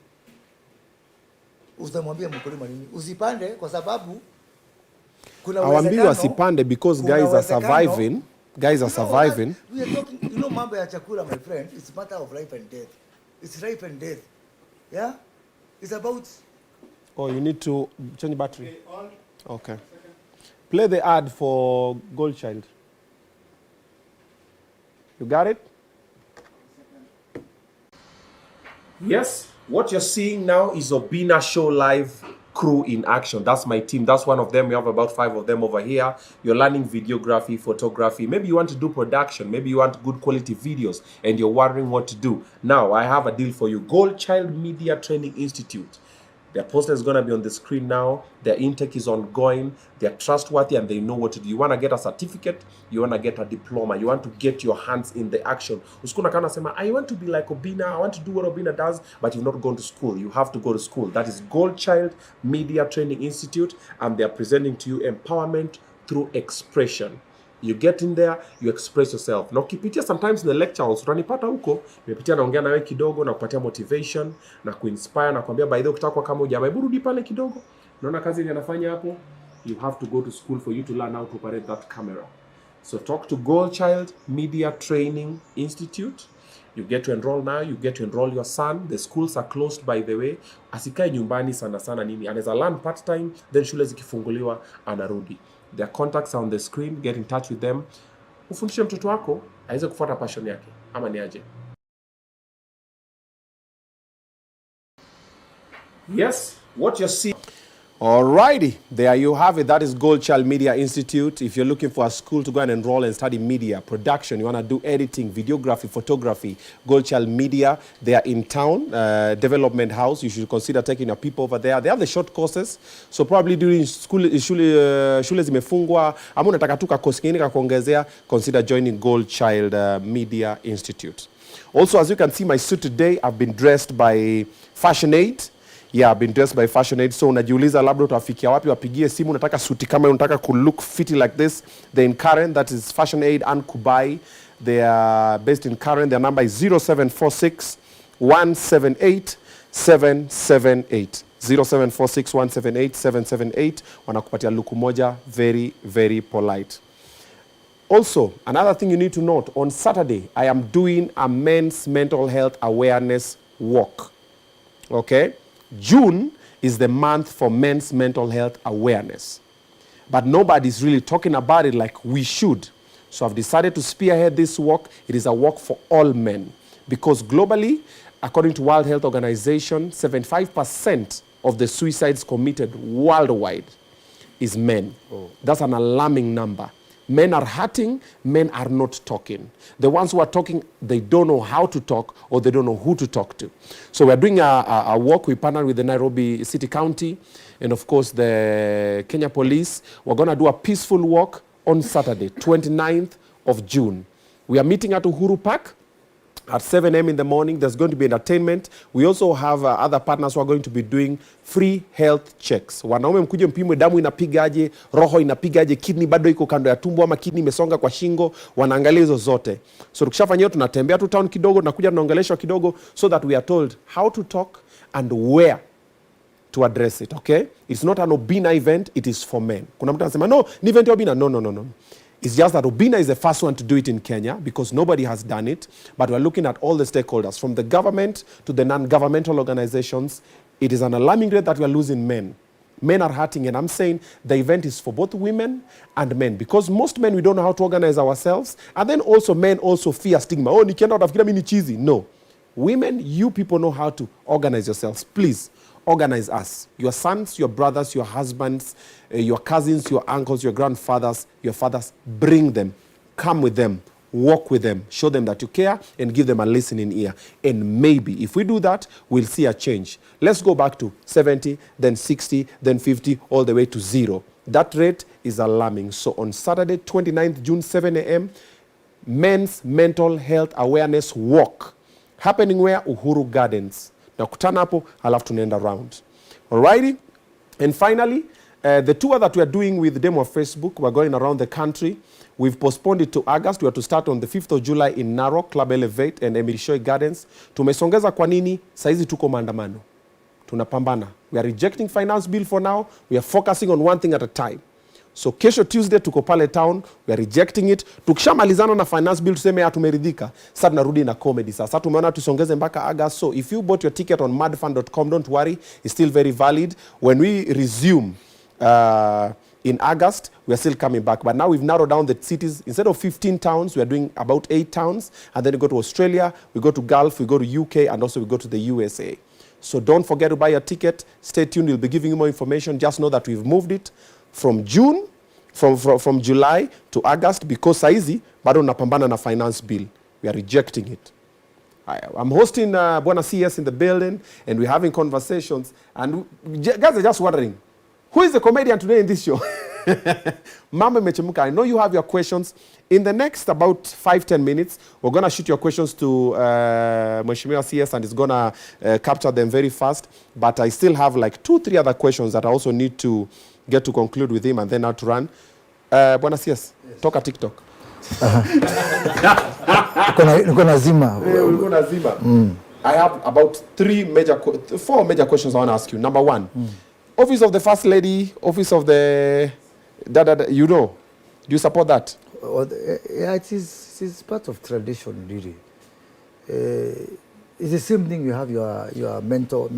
Usitamwambia mkulima nini? Usipande kwa sababu kuna awambiwa wasipande because guys are surviving. Guys are surviving. We are talking, mambo ya chakula, my friend, it's a matter of life and death. It's life and death. Yeah? It's about... Oh, you need to change battery. Okay. Play the ad for Gold Child. You got it? Yes. What you're seeing now is Obinna Show live crew in action. That's my team. That's one of them. We have about 5 of them over here. You're learning videography, photography. Maybe you want to do production. Maybe you want good quality videos and you're wondering what to do. Now, I have a deal for you. Gold Child Media Training Institute. Their poster is going to be on the screen now. Their intake is ongoing. They're trustworthy and they know what to do. You want to get a certificate. You want to get a diploma. You want to get your hands in the action. Usikuna kana sema, I want to be like Obinna. I want to do what Obinna does, but you've not gone to school. You have to go to school. That is Gold Child Media Training Institute, and they're presenting to you empowerment through expression. You get in there, you express yourself. Na ukipitia sometimes in the lecture also, utanipata huko, nimepitia naongea na wewe kidogo na kupatia motivation na kuinspire na kuambia by the way ukitaka kwa kama hujamai rudi pale kidogo. Unaona kazi ile anafanya hapo? You have to go to school for you to learn how to operate that camera. So talk to Gold Child Media Training Institute. You get to enroll now, you get to enroll your son. The schools are closed by the way. Asikae nyumbani sana nini. Anaweza learn part time, then shule zikifunguliwa anarudi. Their contacts are on the screen. Get in touch with them. Ufundishe mtoto wako aweze kufuata passion yake ama ni aje. Yes, what you see. Alrighty, there you have it. That is Gold Child Media Institute. If you're looking for a school to go and enroll and study media, production, you want to do editing, videography, photography, Gold Child Media, they are in town, Development House. You should consider taking your people over there. They have the short courses. So probably during school, shule zimefungwa, ama unataka tu course kingine kuongezea, consider joining Gold Child Media Institute. Also, as you can see, my suit today, I've been dressed by Fashion Aid. Yeah, I've been dressed by Fashion Aid. So unajiuliza labda utafikia wapi, wapigie simu, unataka suti kama unataka ku look fitty like this. They're in Karen, that is Fashion Aid and Kubai. They are based in Karen. Their number is 0746 178 778. 0746 178 778. Wanakupatia look moja, very, very polite. Also, another thing you need to note, on Saturday, I am doing a men's mental health awareness walk. Okay? June is the month for men's mental health awareness. But nobody's really talking about it like we should. So I've decided to spearhead this walk. It is a walk for all men. Because globally, according to World Health Organization, 75% of the suicides committed worldwide is men. Oh. That's an alarming number. Men are hurting, men are not talking. The ones who are talking, they don't know how to talk or they don't know who to talk to. So we're doing a walk. We partnered with the Nairobi City County and of course the Kenya Police. We're going to do a peaceful walk on Saturday, 29th of June. We are meeting at Uhuru Park at 7 a.m. in the morning. There's going to be entertainment. We also have other partners who are going to be doing free health checks. Wanaume mkuje mpimwe damu inapigaje, roho inapigaje, kidney bado iko kando ya tumbo ama kidney imesonga kwa shingo, wanaangalia hizo zote. So tukishafanya hiyo tunatembea tu town kidogo, tunakuja tunaongeleshwa kidogo so that we are told how to talk and where to address it, okay? It's not an Obinna event, it is for men. Kuna mtu anasema, no, ni event ya Obinna. No. It's just that Obinna is the first one to do it in Kenya because nobody has done it. But we're looking at all the stakeholders, from the government to the non-governmental organizations. It is an alarming rate that we are losing men. Men are hurting, and I'm saying the event is for both women and men, because most men, we don't know how to organize ourselves, and then also men also fear stigma. Oh, nikienda utafikiri mimi ni cheesy. No. Women, you people know how to organize yourselves. Please, organize us. Your sons, your brothers, your husbands, your cousins, your uncles, your grandfathers, your fathers, bring them. Come with them. Walk with them. Show them that you care and give them a listening ear. And maybe if we do that, we'll see a change. Let's go back to 70, then 60, then 50, all the way to 0. That rate is alarming. So on Saturday, 29th June, 7 a.m., Men's Mental Health Awareness Walk. Happening where? Uhuru Gardens. Na kutana hapo, halafu tunaenda round. Alrighty? And finally, the tour that we are doing with Demo of Facebook, we're going around the country. We've postponed it to August. We are to start on the 5th of July in Narok, Club Elevate and Amidst Gardens. Tumesongeza kwa nini? Saizi tuko maandamano. Tunapambana. We are rejecting finance bill for now. We are focusing on one thing at a time. So kesho Tuesday tuko pale town, we are rejecting it. Tukishamalizana na finance bill tuseme tumeridhika. Sasa tunarudi na comedy sasa. Tumeona tusongeze mpaka August. So if you bought your ticket on madfund.com, don't worry, it's still very valid. When we resume in August, we are still coming back. But now we've narrowed down the cities. Instead of 15 towns, we are doing about 8 towns. And then we go to Australia, we go to Gulf, we go to UK, and also we go to the USA. So don't forget to buy your ticket. Stay tuned. We'll be giving you more information. Just know that we've moved it from June, from July to August, because saizi bado napambana na finance bill. We are rejecting it. I'm hosting Bwana CS in the building, and we're having conversations. And guys are just wondering, who is the comedian today in this show? Mama Mechemuka, I know you have your questions. In the next about 5-10 minutes, we're going to shoot your questions to Mheshimiwa CS, and it's going to capture them very fast. But I still have like 2-3 other questions that I also need to get to conclude with him and then out to run. Bwana CS, yes. Toka TikTok. Niko nazima. I have about 4 major questions I want to ask you. Number 1, Office of the First Lady, Office of the... you know, do you support that? Yeah, it is part of tradition, really. It's the same thing. You have your mental...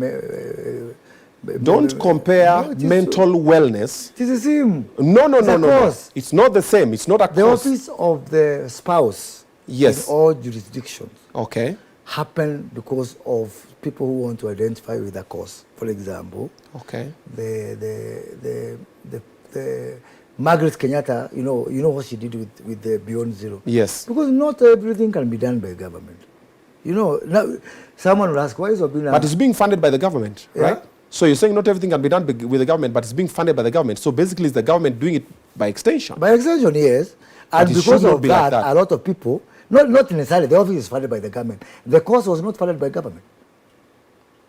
Don't compare mental wellness. It is the same. No. It's not the same. It's not a The cause. office of the spouse, yes, in all jurisdictions, okay, happen because of people who want to identify with a cause. For example, okay, the Margaret Kenyatta, you know what she did with the Beyond Zero. Yes. Because not everything can be done by government. You know, now someone will ask, why is Obinna... But it's being funded by the government, right? So you're saying not everything can be done with the government, but it's being funded by the government. So basically, it's the government doing it by extension. By extension, yes. And because of that, a lot of people, not necessarily, the office is funded by the government. The cause was not funded by government.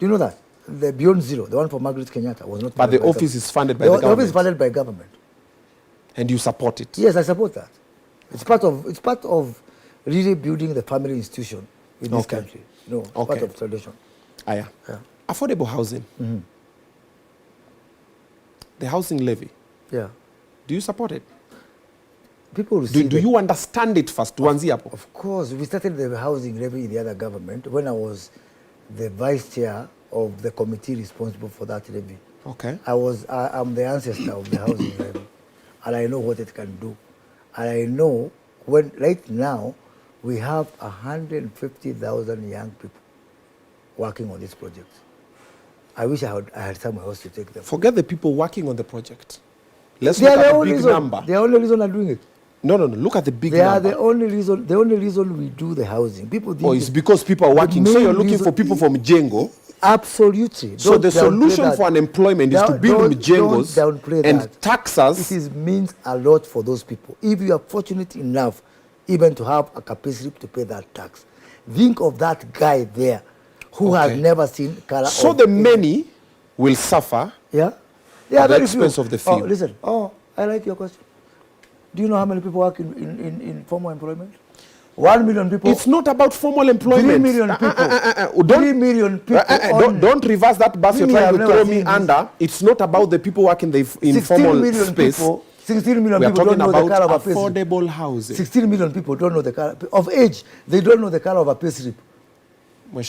Do you know that? The Beyond Zero, the one for Margaret Kenyatta, was not funded by government. But the office is funded by the government. The office is funded by government. And you support it? Yes, I support that. It's part of really building the family institution in this country. No, it's part of tradition. Yeah. Affordable housing. Mm-hmm. The housing levy. Yeah. Do you support it? People receive do you understand it first? Of course. We started the housing levy in the other government when I was the vice chair of the committee responsible for that levy. Okay. I'm the ancestor of the housing levy. And I know what it can do. And I know when right now we have 150,000 young people working on this project. I wish I had somewhere else to take them. Forget the people working on the project. Let's look at the big number. The only reason I'm doing it. No. Look at the big number. They are the only reason we do the housing. People think it's because people are working. So you're looking for people from Jengo. Absolutely. So the solution for unemployment is to build Jengos and taxes. It means a lot for those people. If you are fortunate enough even to have a capacity to pay that tax, think of that guy there who has never seen color. So the many will suffer at the expense of the few. Listen. I like your question. Do you know how many people work in formal employment? 1 million people. It's not about formal employment. 3 million people. 3 million people. Don't reverse that bus you're trying to throw me under. It's not about the people working in formal space. 16 million people don't know the color of a pay slip. Affordable housing. 16 million people don't know the color of age. They don't know the color of a pay slip.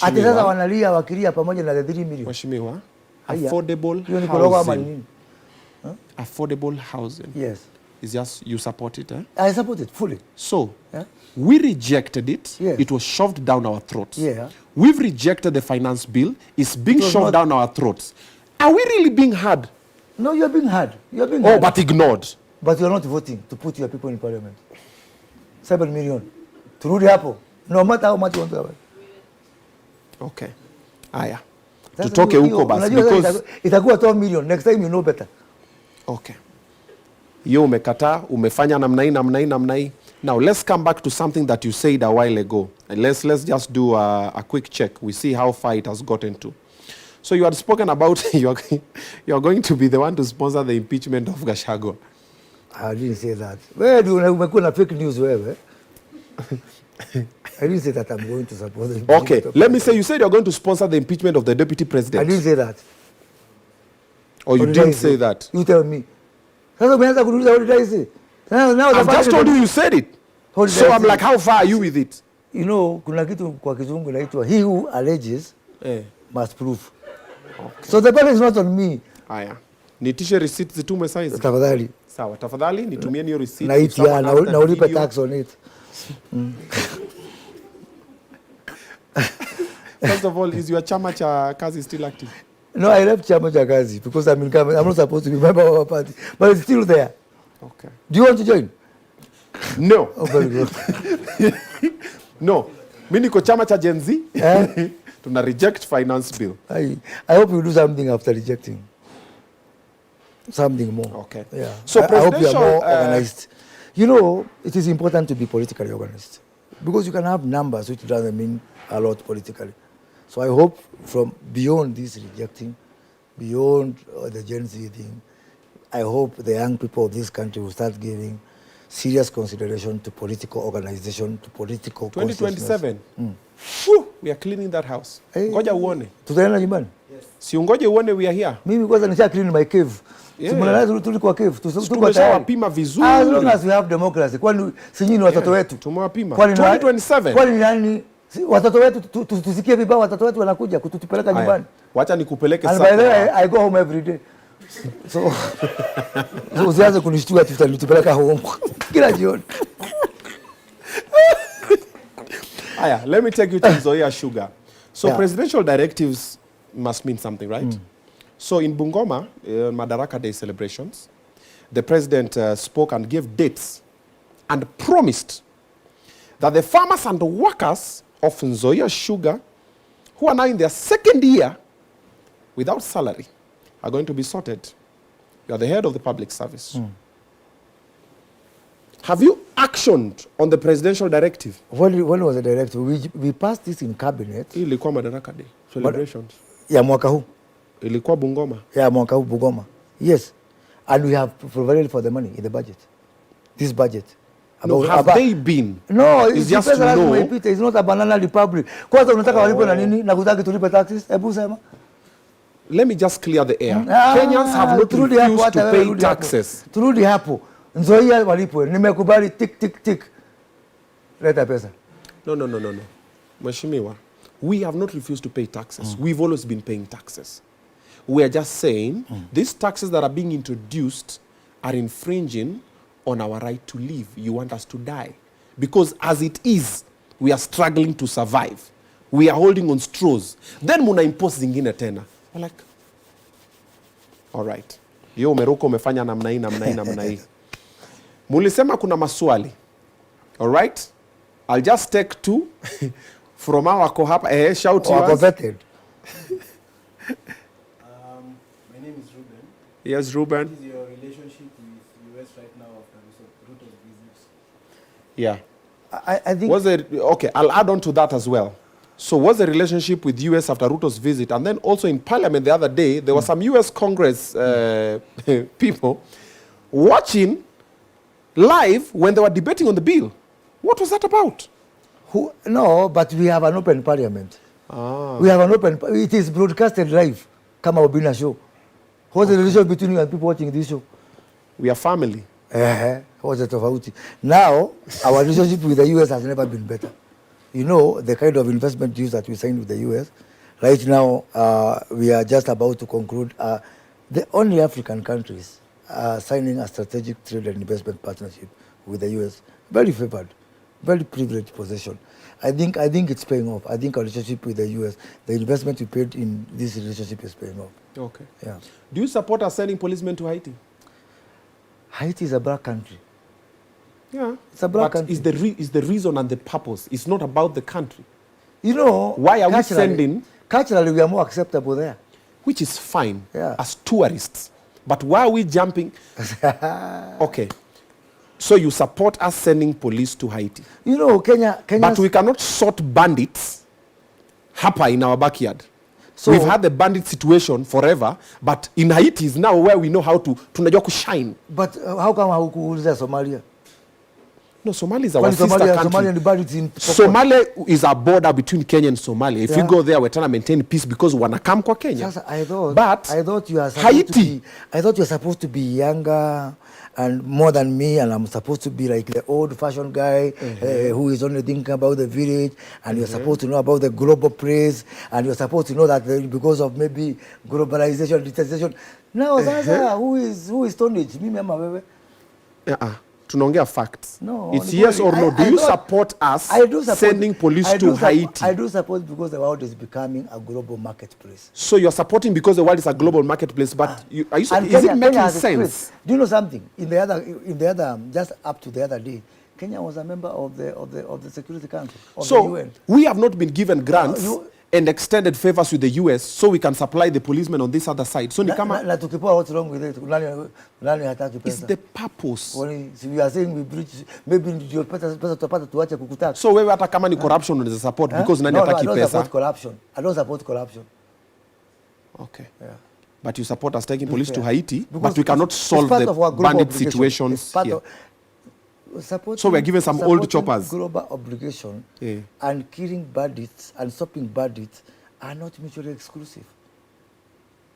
Ati sasa wanalia wakilia pamoja na the 3 million. Mheshimiwa, affordable housing. affordable housing. Yes. It's just, you support it, eh? I support it fully. So, Yeah. we rejected it. Yes. It was shoved down our throats. Yeah. We've rejected the finance bill. It's being was shoved not- down our throats. Are we really being heard? No, you're being hard. You're being Oh, hard. but ignored. But you're not voting to put your people in parliament. 7 million. Turudi hapo. No matter how much you want to have. Okay. Aya. Sasa Tutoke hiyo- huko basi. unajua Because, itakuwa 12 million. Next time you know better. okay. Hiyo umekataa, umefanya namna hii. Now, let's come back to something that you said a while ago. And let's just do a quick check. We see how far it has gotten to. So you had spoken about you are going to be the one to sponsor the impeachment of Gachagua. I didn't say that. Wewe umekuwa na fake news wewe. I didn't say that I'm going to support the Okay, let me say, you said you're going to sponsor the impeachment of the deputy I president. didn't say that. Or you What did I didn't say that. You tell me. Sasa umeanza kuniuliza what did I say? Now I've just told you said it. What did So I I'm say? like, how far are you with it? You know, kuna kitu kwa kizungu inaitwa he who alleges Eh. must prove. So the burden is not on me. Aya. Nitishe receipt zitume size. Tafadhali. Sawa, tafadhali nitumie hiyo receipt. Na If it someone ya has that na ulipe video. tax on it. First of all, is your chama cha kazi still active? No, I left chama cha kazi because I'm not supposed to be member of a party, but it's still there. Okay. Do you want to join? No. Oh, very good. No. Mimi niko chama cha Gen Z. Eh? Tuna reject finance bill. I hope you do something after rejecting. Something more. Okay. Yeah. So I hope you are presidential, more organized. You know, it is important to be politically organized because you can have numbers which doesn't mean a lot politically. So I hope from beyond this rejecting, beyond the Gen Z thing, I hope the young people of this country will start giving serious consideration to political organization, to political 2027. consciousness. Whew, we are cleaning that house. Eh. Ngoja uone. Tutaenda nyumbani. Si ungoje uone we are here. Mimi kwanza nisha clean my cave. Yeah. Simuona tulikuwa cave. Tuko tayari. Tumeshawapima vizuri. As long as we have democracy. Kwani si nyinyi watoto wetu? Tumewapima. Kwani 2027. Kwani nani watoto wetu tusikie vibaya watoto wetu wanakuja kutupeleka Aya. nyumbani. Wacha nikupeleke And by the way, sasa. I go home every day. So usianze kunishtua tutapeleka home kila jioni. Aya, let me take you to Nzoia Sugar. So Yeah. presidential directives must mean something, right? So in Bungoma, Madaraka Day celebrations, the president spoke and gave dates and promised that the farmers and the workers of Nzoia Sugar, who are now in their second year without salary, are going to be sorted. You are the head of the public service. Have you actioned on the presidential directive? When was the directive? We passed this in cabinet Hii ilikuwa Madaraka Day celebrations. ya mwaka huu. Ilikuwa Bungoma. Ya mwaka huu Bungoma. Yes. And we have provided for the money in the budget. This budget. No, have they been? No, It's just to know. It's not a banana republic. Kwanza unataka walipe na nini? Na kutaki tulipe taxes? Hebu sema. Let me just clear the air. Kenyans have not turudi hapo, refused hata to wewe pay rudi hapo. taxes. Turudi hapo. Nzoia walipwe. Nimekubali tik tik tik. Leta pesa. No. Mheshimiwa, we have not refused to pay taxes. We've always been paying taxes. We are just saying these taxes that are being introduced are infringing on our right to live. You want us to die. Because as it is, we are struggling to survive. We are holding on straws. Then muna impose zingine tena. We're like, all right. Yo umeruka umefanya namna hii. Mulisema kuna maswali. All right? I'll just take two from our hapa. Shout Or yours. vetted. My name is Ruben. Yes, Ruben. What is your relationship with US right now after Ruto's visits? Yeah. I think Okay, I'll add on to that as well. So what's the relationship with US after Ruto's visit? And then also in Parliament the other day, there were some US Congress people watching live when they were debating on the bill. What was that about? no, but we have an open parliament. We have an open. It is broadcasted live. Kama Obinna Show. What's the relationship between you and people watching this show? We are family. What's the tofauti? Now, our relationship with the US has never been better. You know, the kind of investment deals that we signed with the US. Right now, we are just about to conclude the only African countries signing a strategic trade and investment partnership with the US. Very favored, very privileged position. I think it's paying off. I think our relationship with the US, the investment we paid in this relationship is paying off. Okay. Yeah. Do you support us sending policemen to Haiti? Haiti is a black country. Yeah. It's a black but country. is the reason and the purpose. It's not about the country. You know, why are we sending? Culturally, we are more acceptable there. Which is fine, yeah, as tourists. But why are we jumping? Okay. So you support us sending police to Haiti? You know, Kenya. But we cannot sort bandits hapa in our backyard. So we've had the bandit situation forever, but in Haiti is now where we know how to tunajua kushine. But how come haukuuliza Somalia? No, Somalia is our sister country. Somalia is a border between Kenya and Somalia. If you go there, we're trying to maintain peace because wanakam kwa Kenya. I thought you are supposed Haiti. to be, I thought you were supposed to be younger and more than me, and I'm supposed to be like the old-fashioned guy who is only thinking about the village, and you're supposed to know about the global praise, and you're supposed to know that because of maybe globalization, digitization. Now, who is tonnage? Me, mama, baby. Tunaongea facts. No, it's yes or no. Do you support us sending police to Haiti? I do support because the world is becoming a global marketplace. So you're supporting because the world is a global marketplace, but is it making sense? Do you know something? In the other, just up to the other day, Kenya was a member of the Security Council of the UN. We have not been given grants and extended favors with the US so we can supply the policemen on this other side. So what's wrong with it? It's the purpose. We are saying we breach, maybe your pesa. So wewe hata kama ni corruption unaweza support because nani hataki pesa? I don't support corruption. Okay. Yeah. But you support us taking police to Haiti, but we cannot solve the bandit situations here. So we're giving some old choppers. Global obligation and killing bandits and stopping bandits are not mutually exclusive.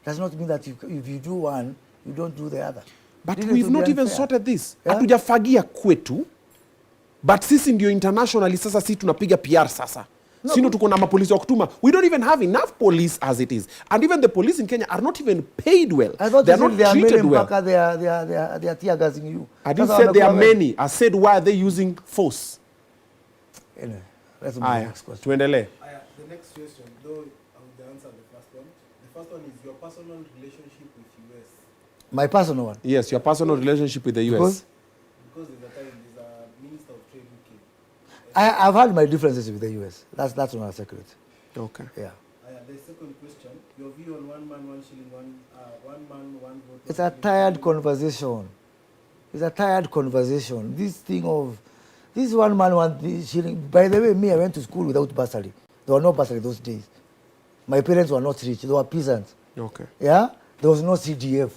Does not mean that if you do one, you don't do the other. But we've not even sorted this. Hatujafagia kwetu, but sisi ndio internationally sasa sisi tunapiga PR sasa. Sino tuko na mapolisi wa kutuma. We don't even have enough police as it is. And even the police in Kenya are not even paid well. They are not treated well. They are tear gassing you. I didn't say there are many. I said why are they using force? Anyway, let's move to the next question. Tuendelee. The next question, though I would answer the first one. The first one is your personal relationship with US. My personal one? Yes, your personal relationship with the US. Because there's a minister of trade who came. I've had my differences with the US. That's not a secret. Okay. Yeah. The second question, your view on one man, one shilling, one man, one vote. It's a tired conversation. It's a tired conversation. This thing of this one man, one shilling. By the way, me, I went to school without bursary. There were no bursary those days. My parents were not rich. They were peasants. Okay. Yeah? There was no CDF.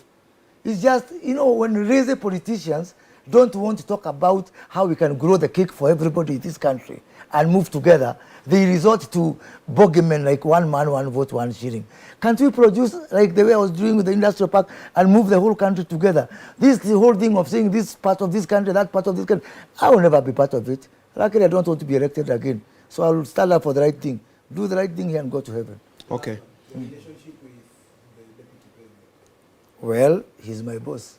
It's just, when lazy politicians don't want to talk about how we can grow the cake for everybody in this country and move together, they resort to bogeymen like one man, one vote, one shilling. Can't we produce like the way I was doing with the industrial park and move the whole country together? The whole thing of saying this part of this country, that part of this country, I will never be part of it. Luckily, I don't want to be elected again. So I will stand up for the right thing. Do the right thing here and go to heaven. The Okay. relationship with the deputy president. Well, he's my boss.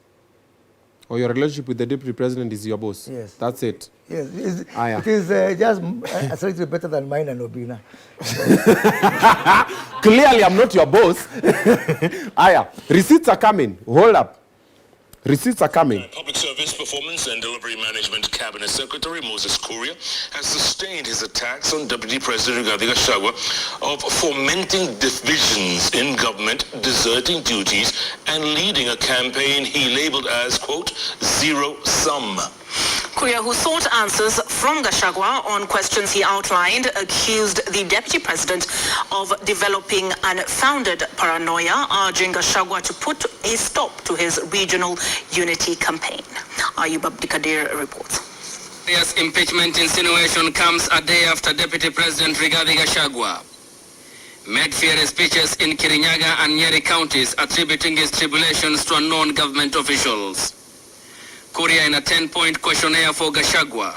Or your relationship with the deputy president is your boss? Yes. That's it? Yes. It is just slightly better than mine and Obinna. Clearly, I'm not your boss. Receipts are coming. Hold up. Receipts are coming. Public Service Performance and Delivery Management Cabinet Secretary Moses Kuria has sustained his attacks on Deputy President Rigathi Gachagua of fomenting divisions in government, deserting duties, and leading a campaign he labeled as, quote, zero sum. Kuria, who sought answers from Gachagua on questions he outlined, accused the deputy president of developing unfounded paranoia, urging Gachagua to put a stop to his regional unity campaign. Ayub Abdikadir reports. This impeachment insinuation comes a day after Deputy President Rigathi Gachagua made fiery speeches in Kirinyaga and Nyeri counties attributing his tribulations to unknown government officials. Kuria, in a 10-point questionnaire for Gachagua,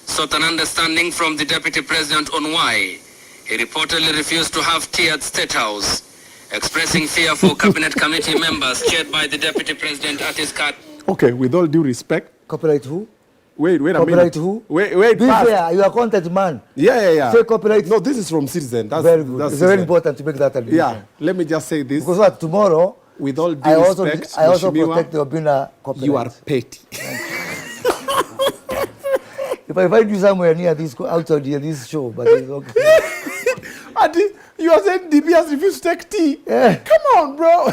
sought an understanding from the deputy president on why he reportedly refused to have tea at State House expressing fear for cabinet committee members chaired by the deputy president at his cut. Okay, with all due respect. Copyright who? Wait a minute. Copyright who? Wait, Be fast. fair, you are content man. Yeah. Say copyright. No, this is from Citizen. That's Very good. That's It's Citizen. very important to make that admission. Yeah, let me just say this. Because what, tomorrow, With all due I also Mheshimiwa, protect the Obinna copyright. you are petty. If I find you somewhere near this, outside here, this show, but it's okay. Adi, you are saying DP has refused to take tea? Yeah. Come on, bro.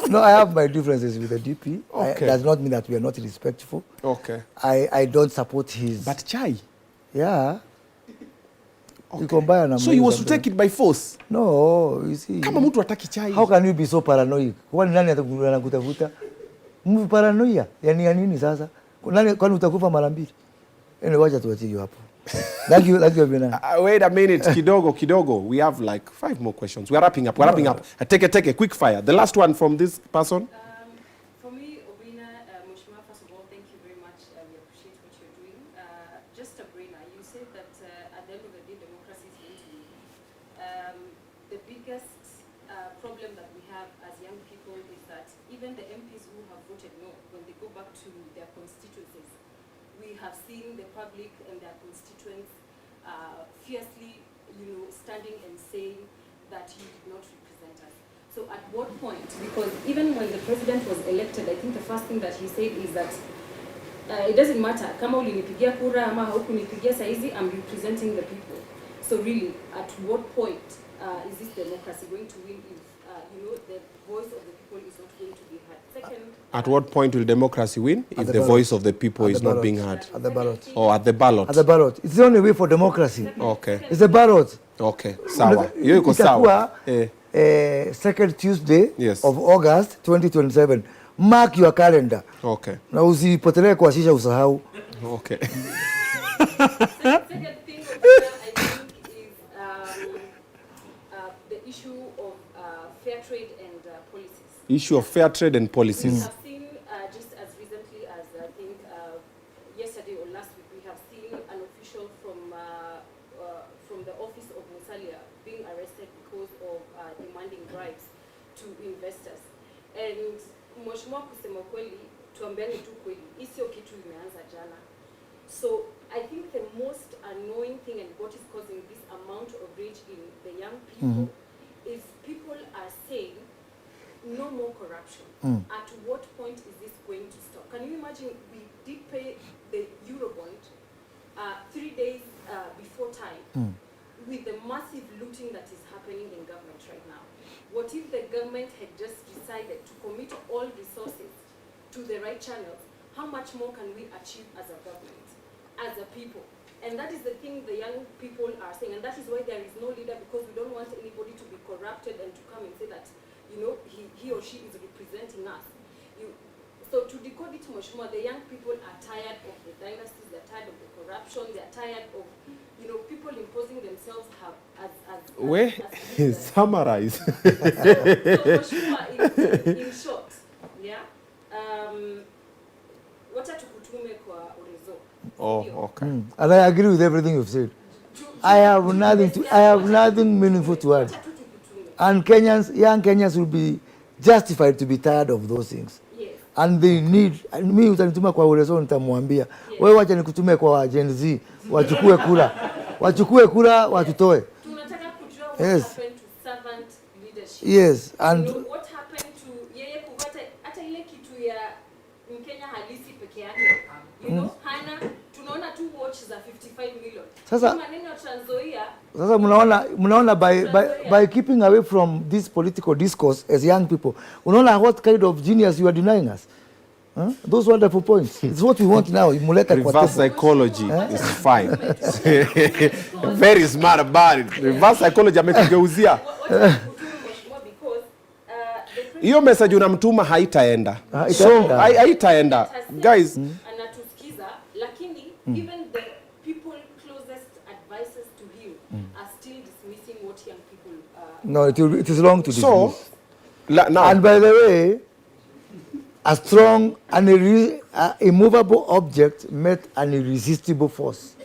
No, I have my differences with the DP. Okay. Does not mean that we are not respectful. Okay. I don't support his... But chai. Yeah. Okay. You combine them. So he was to take it by force? No, you see. Kama mtu hataki chai. How can you be so paranoid? Kwani nani atakutafuta? Mtu paranoia. Yani ya nini sasa? Kwani utakufa mara mbili? Anyway, wacha tuachie hiyo hapo. Thank you, Obinna. Wait a minute, kidogo. We have like 5 more questions. We're wrapping up. Take a quick fire. The last one from this person. For me, Obinna, Mheshimiwa, first of all, thank you very much. We appreciate what you're doing. Just a brainer. You said that at the end of the day, democracy is going to win. The biggest problem that we have as young people is that even the MPs who have voted no, when they go back to their constituencies, we have seen the public and their constituents fiercely, standing and saying that you did not represent us. So at what point, because even when the president was elected, I think the first thing that he said is that it doesn't matter, kama ulinipigia kura ama haukunipigia saizi, I'm representing the people. So really, at what point is this democracy going to win if, the voice of the people is not going to be heard? Second, at what point will democracy win if the voice of the people is not being heard? At the ballot. Or at the ballot? At the ballot. It's the only way for democracy. Okay. It's the ballot. Okay. Sawa. Hiyo iko sawa. Second Tuesday Yes. of August 2027. Mark your calendar. Okay. Na usipotelee kwa shisha usahau. Okay. second thing I think is the issue of fair trade and policies. Issue of fair trade and We policies. have seen, just as recently as I think yesterday or last week, we have seen an official from the office of Musalia being arrested because of demanding bribes to investors. And Mheshimiwa, kusema kweli, tuambiane tu kweli, hii sio kitu imeanza jana. So I think the most annoying thing and what is causing this amount of rage in the young people is people are saying no more corruption. At what point is this going to stop? Can you imagine we did pay the Eurobond 3 days before time with the massive looting that is happening in government right now? What if the government had just decided to commit all resources to the right channels? How much more can we achieve as a government, as a people? And that is the thing the young people are saying, and that is why there is no leader, because we don't want anybody to be corrupted and to come and say that, he or she is representing us. So to decode it, Mheshimiwa, the young people are tired of the dynasties, they're tired of the corruption, they're tired of, people imposing themselves as Summarize. So Mheshimiwa, in short, yeah, wacha tukutume kwa urezo. Oh, okay. And I agree with everything you've said. I have nothing meaningful to add. And young Kenyans will be justified to be tired of those things. Yes. And they need, mimi utanituma kwa urezo nitamwambia, wewe wacha nikutume kwa Gen Z, wachukue kura, watutoe. Tunataka kujua what happened to servant leadership. Yes, and What happened to yeye kupata hata ile kitu ya Mkenya halisi peke yake. Hana tunaona tu watch za 55 million. Sasa Maneno ya Trans Nzoia. Sasa mnaona by keeping away from this political discourse as young people, unaona what kind of genius you are denying us. Those wonderful points. It's what we want now. Reverse psychology is fine. Very smart about it. Reverse psychology ametugeuzia. Hiyo message unamtuma haitaenda. So haitaenda. Guys, Anatusikiza, lakini even the people closest advisors to him are still dismissing what young people No, it is wrong to dismiss. so now, And by the way, a strong and immovable object met an irresistible force.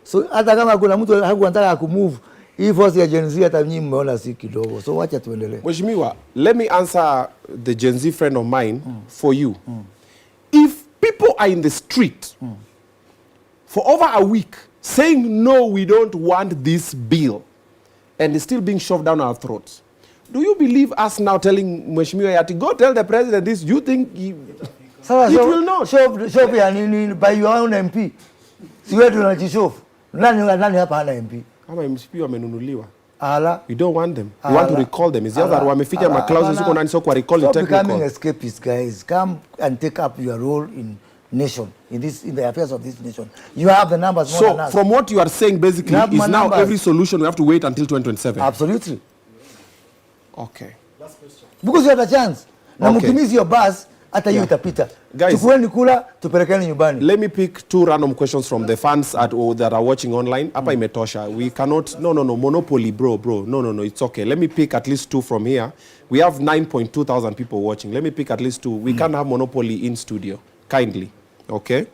So hata kama kuna mtu hakuanataka kumove, Hii force ya Gen Z hata nyinyi mmeona si kidogo. So wacha tuendelee. Mheshimiwa, let me answer the Gen Z friend of mine for you. If people are in the street for over a week saying, no, we don't want this bill, and it's still being shoved down our throats, do you believe us now telling Mheshimiwa Yati, go tell the president this, you think it will not? Show ya nini by your own MP. Si wewe tunajishofu. Nani hapa hana MP? Kama MP wamenunuliwa. Ala. We don't want them. We want to recall them. Is the other wameficha maclauses huko nani, so kwa recall the technical. Becoming escapists, guys. Come and take up your role in nation, in the affairs of this nation. You have the numbers more than us. So from what you are saying basically is now numbers. Every solution we have to wait until 2027. Absolutely. Okay. Last question. Because you have a chance. Na mkimizi your bus hata hiyo itapita. Chukueni kula tupelekeni nyumbani. Let me pick 2 random questions from the fans that are watching online. Hapa imetosha. We cannot no monopoly bro. No, it's okay. Let me pick at least 2 from here. We have 9.2 thousand people watching. Let me pick at least 2. We can't have monopoly in studio. Kindly. Okay?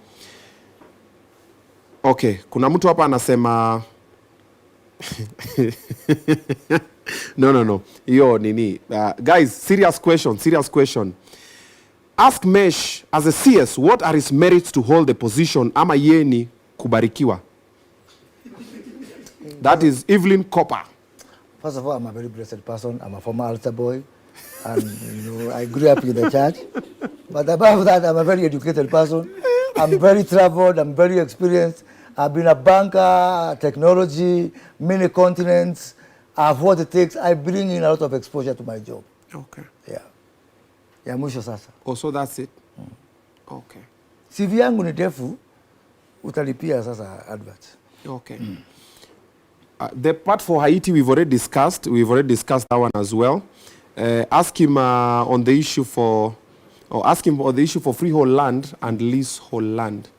Okay, kuna mtu hapa anasema No. Yo nini. Guys, serious question. Ask Mesh as a CS, what are his merits to hold the position? Ama yeni kubarikiwa. That is Evelyn Copper. First of all, I'm a very blessed person. I'm a former altar boy. And I grew up in the church. But above that, I'm a very educated person. I'm very traveled. I'm very experienced. I've been a banker, technology, many continents. I've what it takes. I bring in a lot of exposure to my job. Okay. Yeah. Ya mwisho sasa. Oh, so that's it? Okay. CV yangu ni ndefu, utalipia sasa advert. Okay. The part for Haiti we've already discussed. We've already discussed that one as well. Ask him on the issue for freehold land and leasehold land.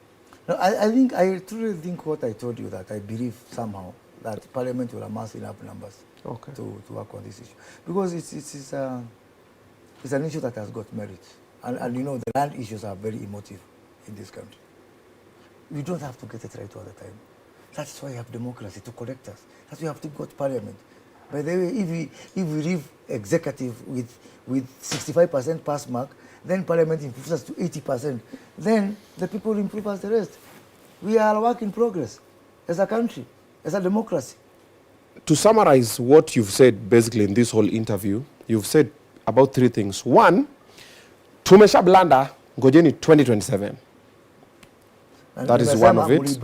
No, I truly think what I told you, that I believe somehow that Parliament will amass enough numbers to work on this issue, because it's an issue that has got merit, and you know the land issues are very emotive in this country. We don't have to get it right all the time. That's why you have democracy to correct us. That's why you have to go to Parliament. By the way, if we leave executive with 65% pass mark, then Parliament improves us to 80%. Then the people improve us the rest. We are a work in progress as a country, as a democracy. To summarize what you've said basically in this whole interview, you've said about 3 things. 1, tumesha blanda ngojeni 2027. That is one of it.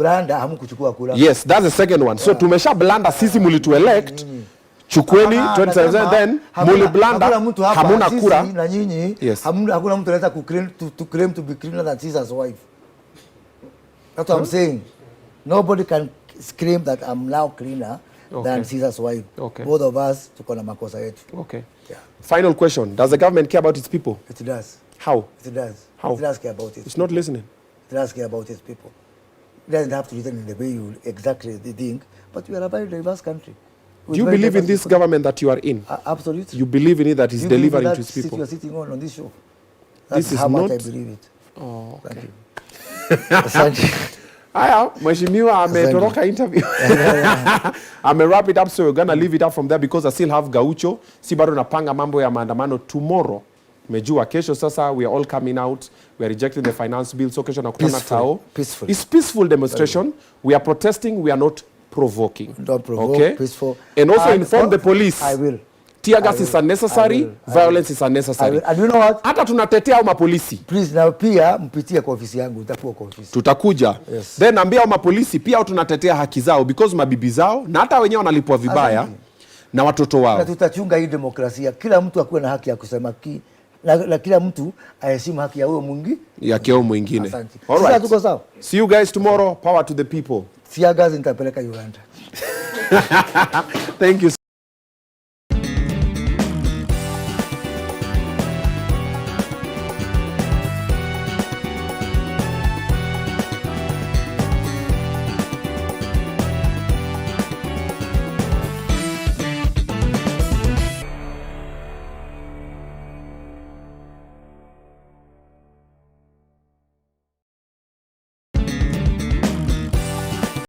Yes, that's the second one. So tumesha blanda sisi mulitu elect. Chukweni 2027, then muli blanda hamuna kura. Yes. Hakuna mtu anaweza to claim to be cleaner than Caesar's wife. That's what I'm saying. Nobody can scream that I'm now cleaner than Caesar's wife. Both of us tuko na makosa yetu. Okay. Yeah. Final question. Does the government care about its people? It does. How? It does. How? It does care about it. It's not listening. It does care about its people. It doesn't have to reason in the way you exactly think, but we are a very diverse country. Do you believe in this government that you are in? Absolutely. You believe in it, that is delivering to its people? You are sitting on this show. That's this is how not... much I believe it. Oh, okay. Thank you. Aya, Mheshimiwa ametoroka interview. Ame wrap it up, so we're gonna leave it up from there because I still have Gaucho. Si bado napanga mambo ya maandamano tomorrow. Mejua kesho sasa we are all coming out. We are rejecting the finance bill. So kesho nakutana tao. Peaceful. It's peaceful demonstration. We are protesting. We are not provoking. Don't provoke. Okay? Peaceful. And also inform the police. I will. Tear gas is unnecessary. Violence is unnecessary. And you know what? Hata tunatetea au mapolisi. Please, na pia mpitie kwa ofisi yangu, utakuwa kwa ofisi. Tutakuja. Yes. Then ambia au mapolisi pia au tunatetea haki zao because mabibi zao na hata wenyewe wanalipwa vibaya na watoto wao. Na tutachunga hii demokrasia. Kila mtu akuwe na haki ya kusema na kila mtu aheshimu haki ya huyo mwingine. All right. Tuko sawa. See you guys tomorrow. Power to the people. Sia gazi nitapeleka Uganda. Thank you.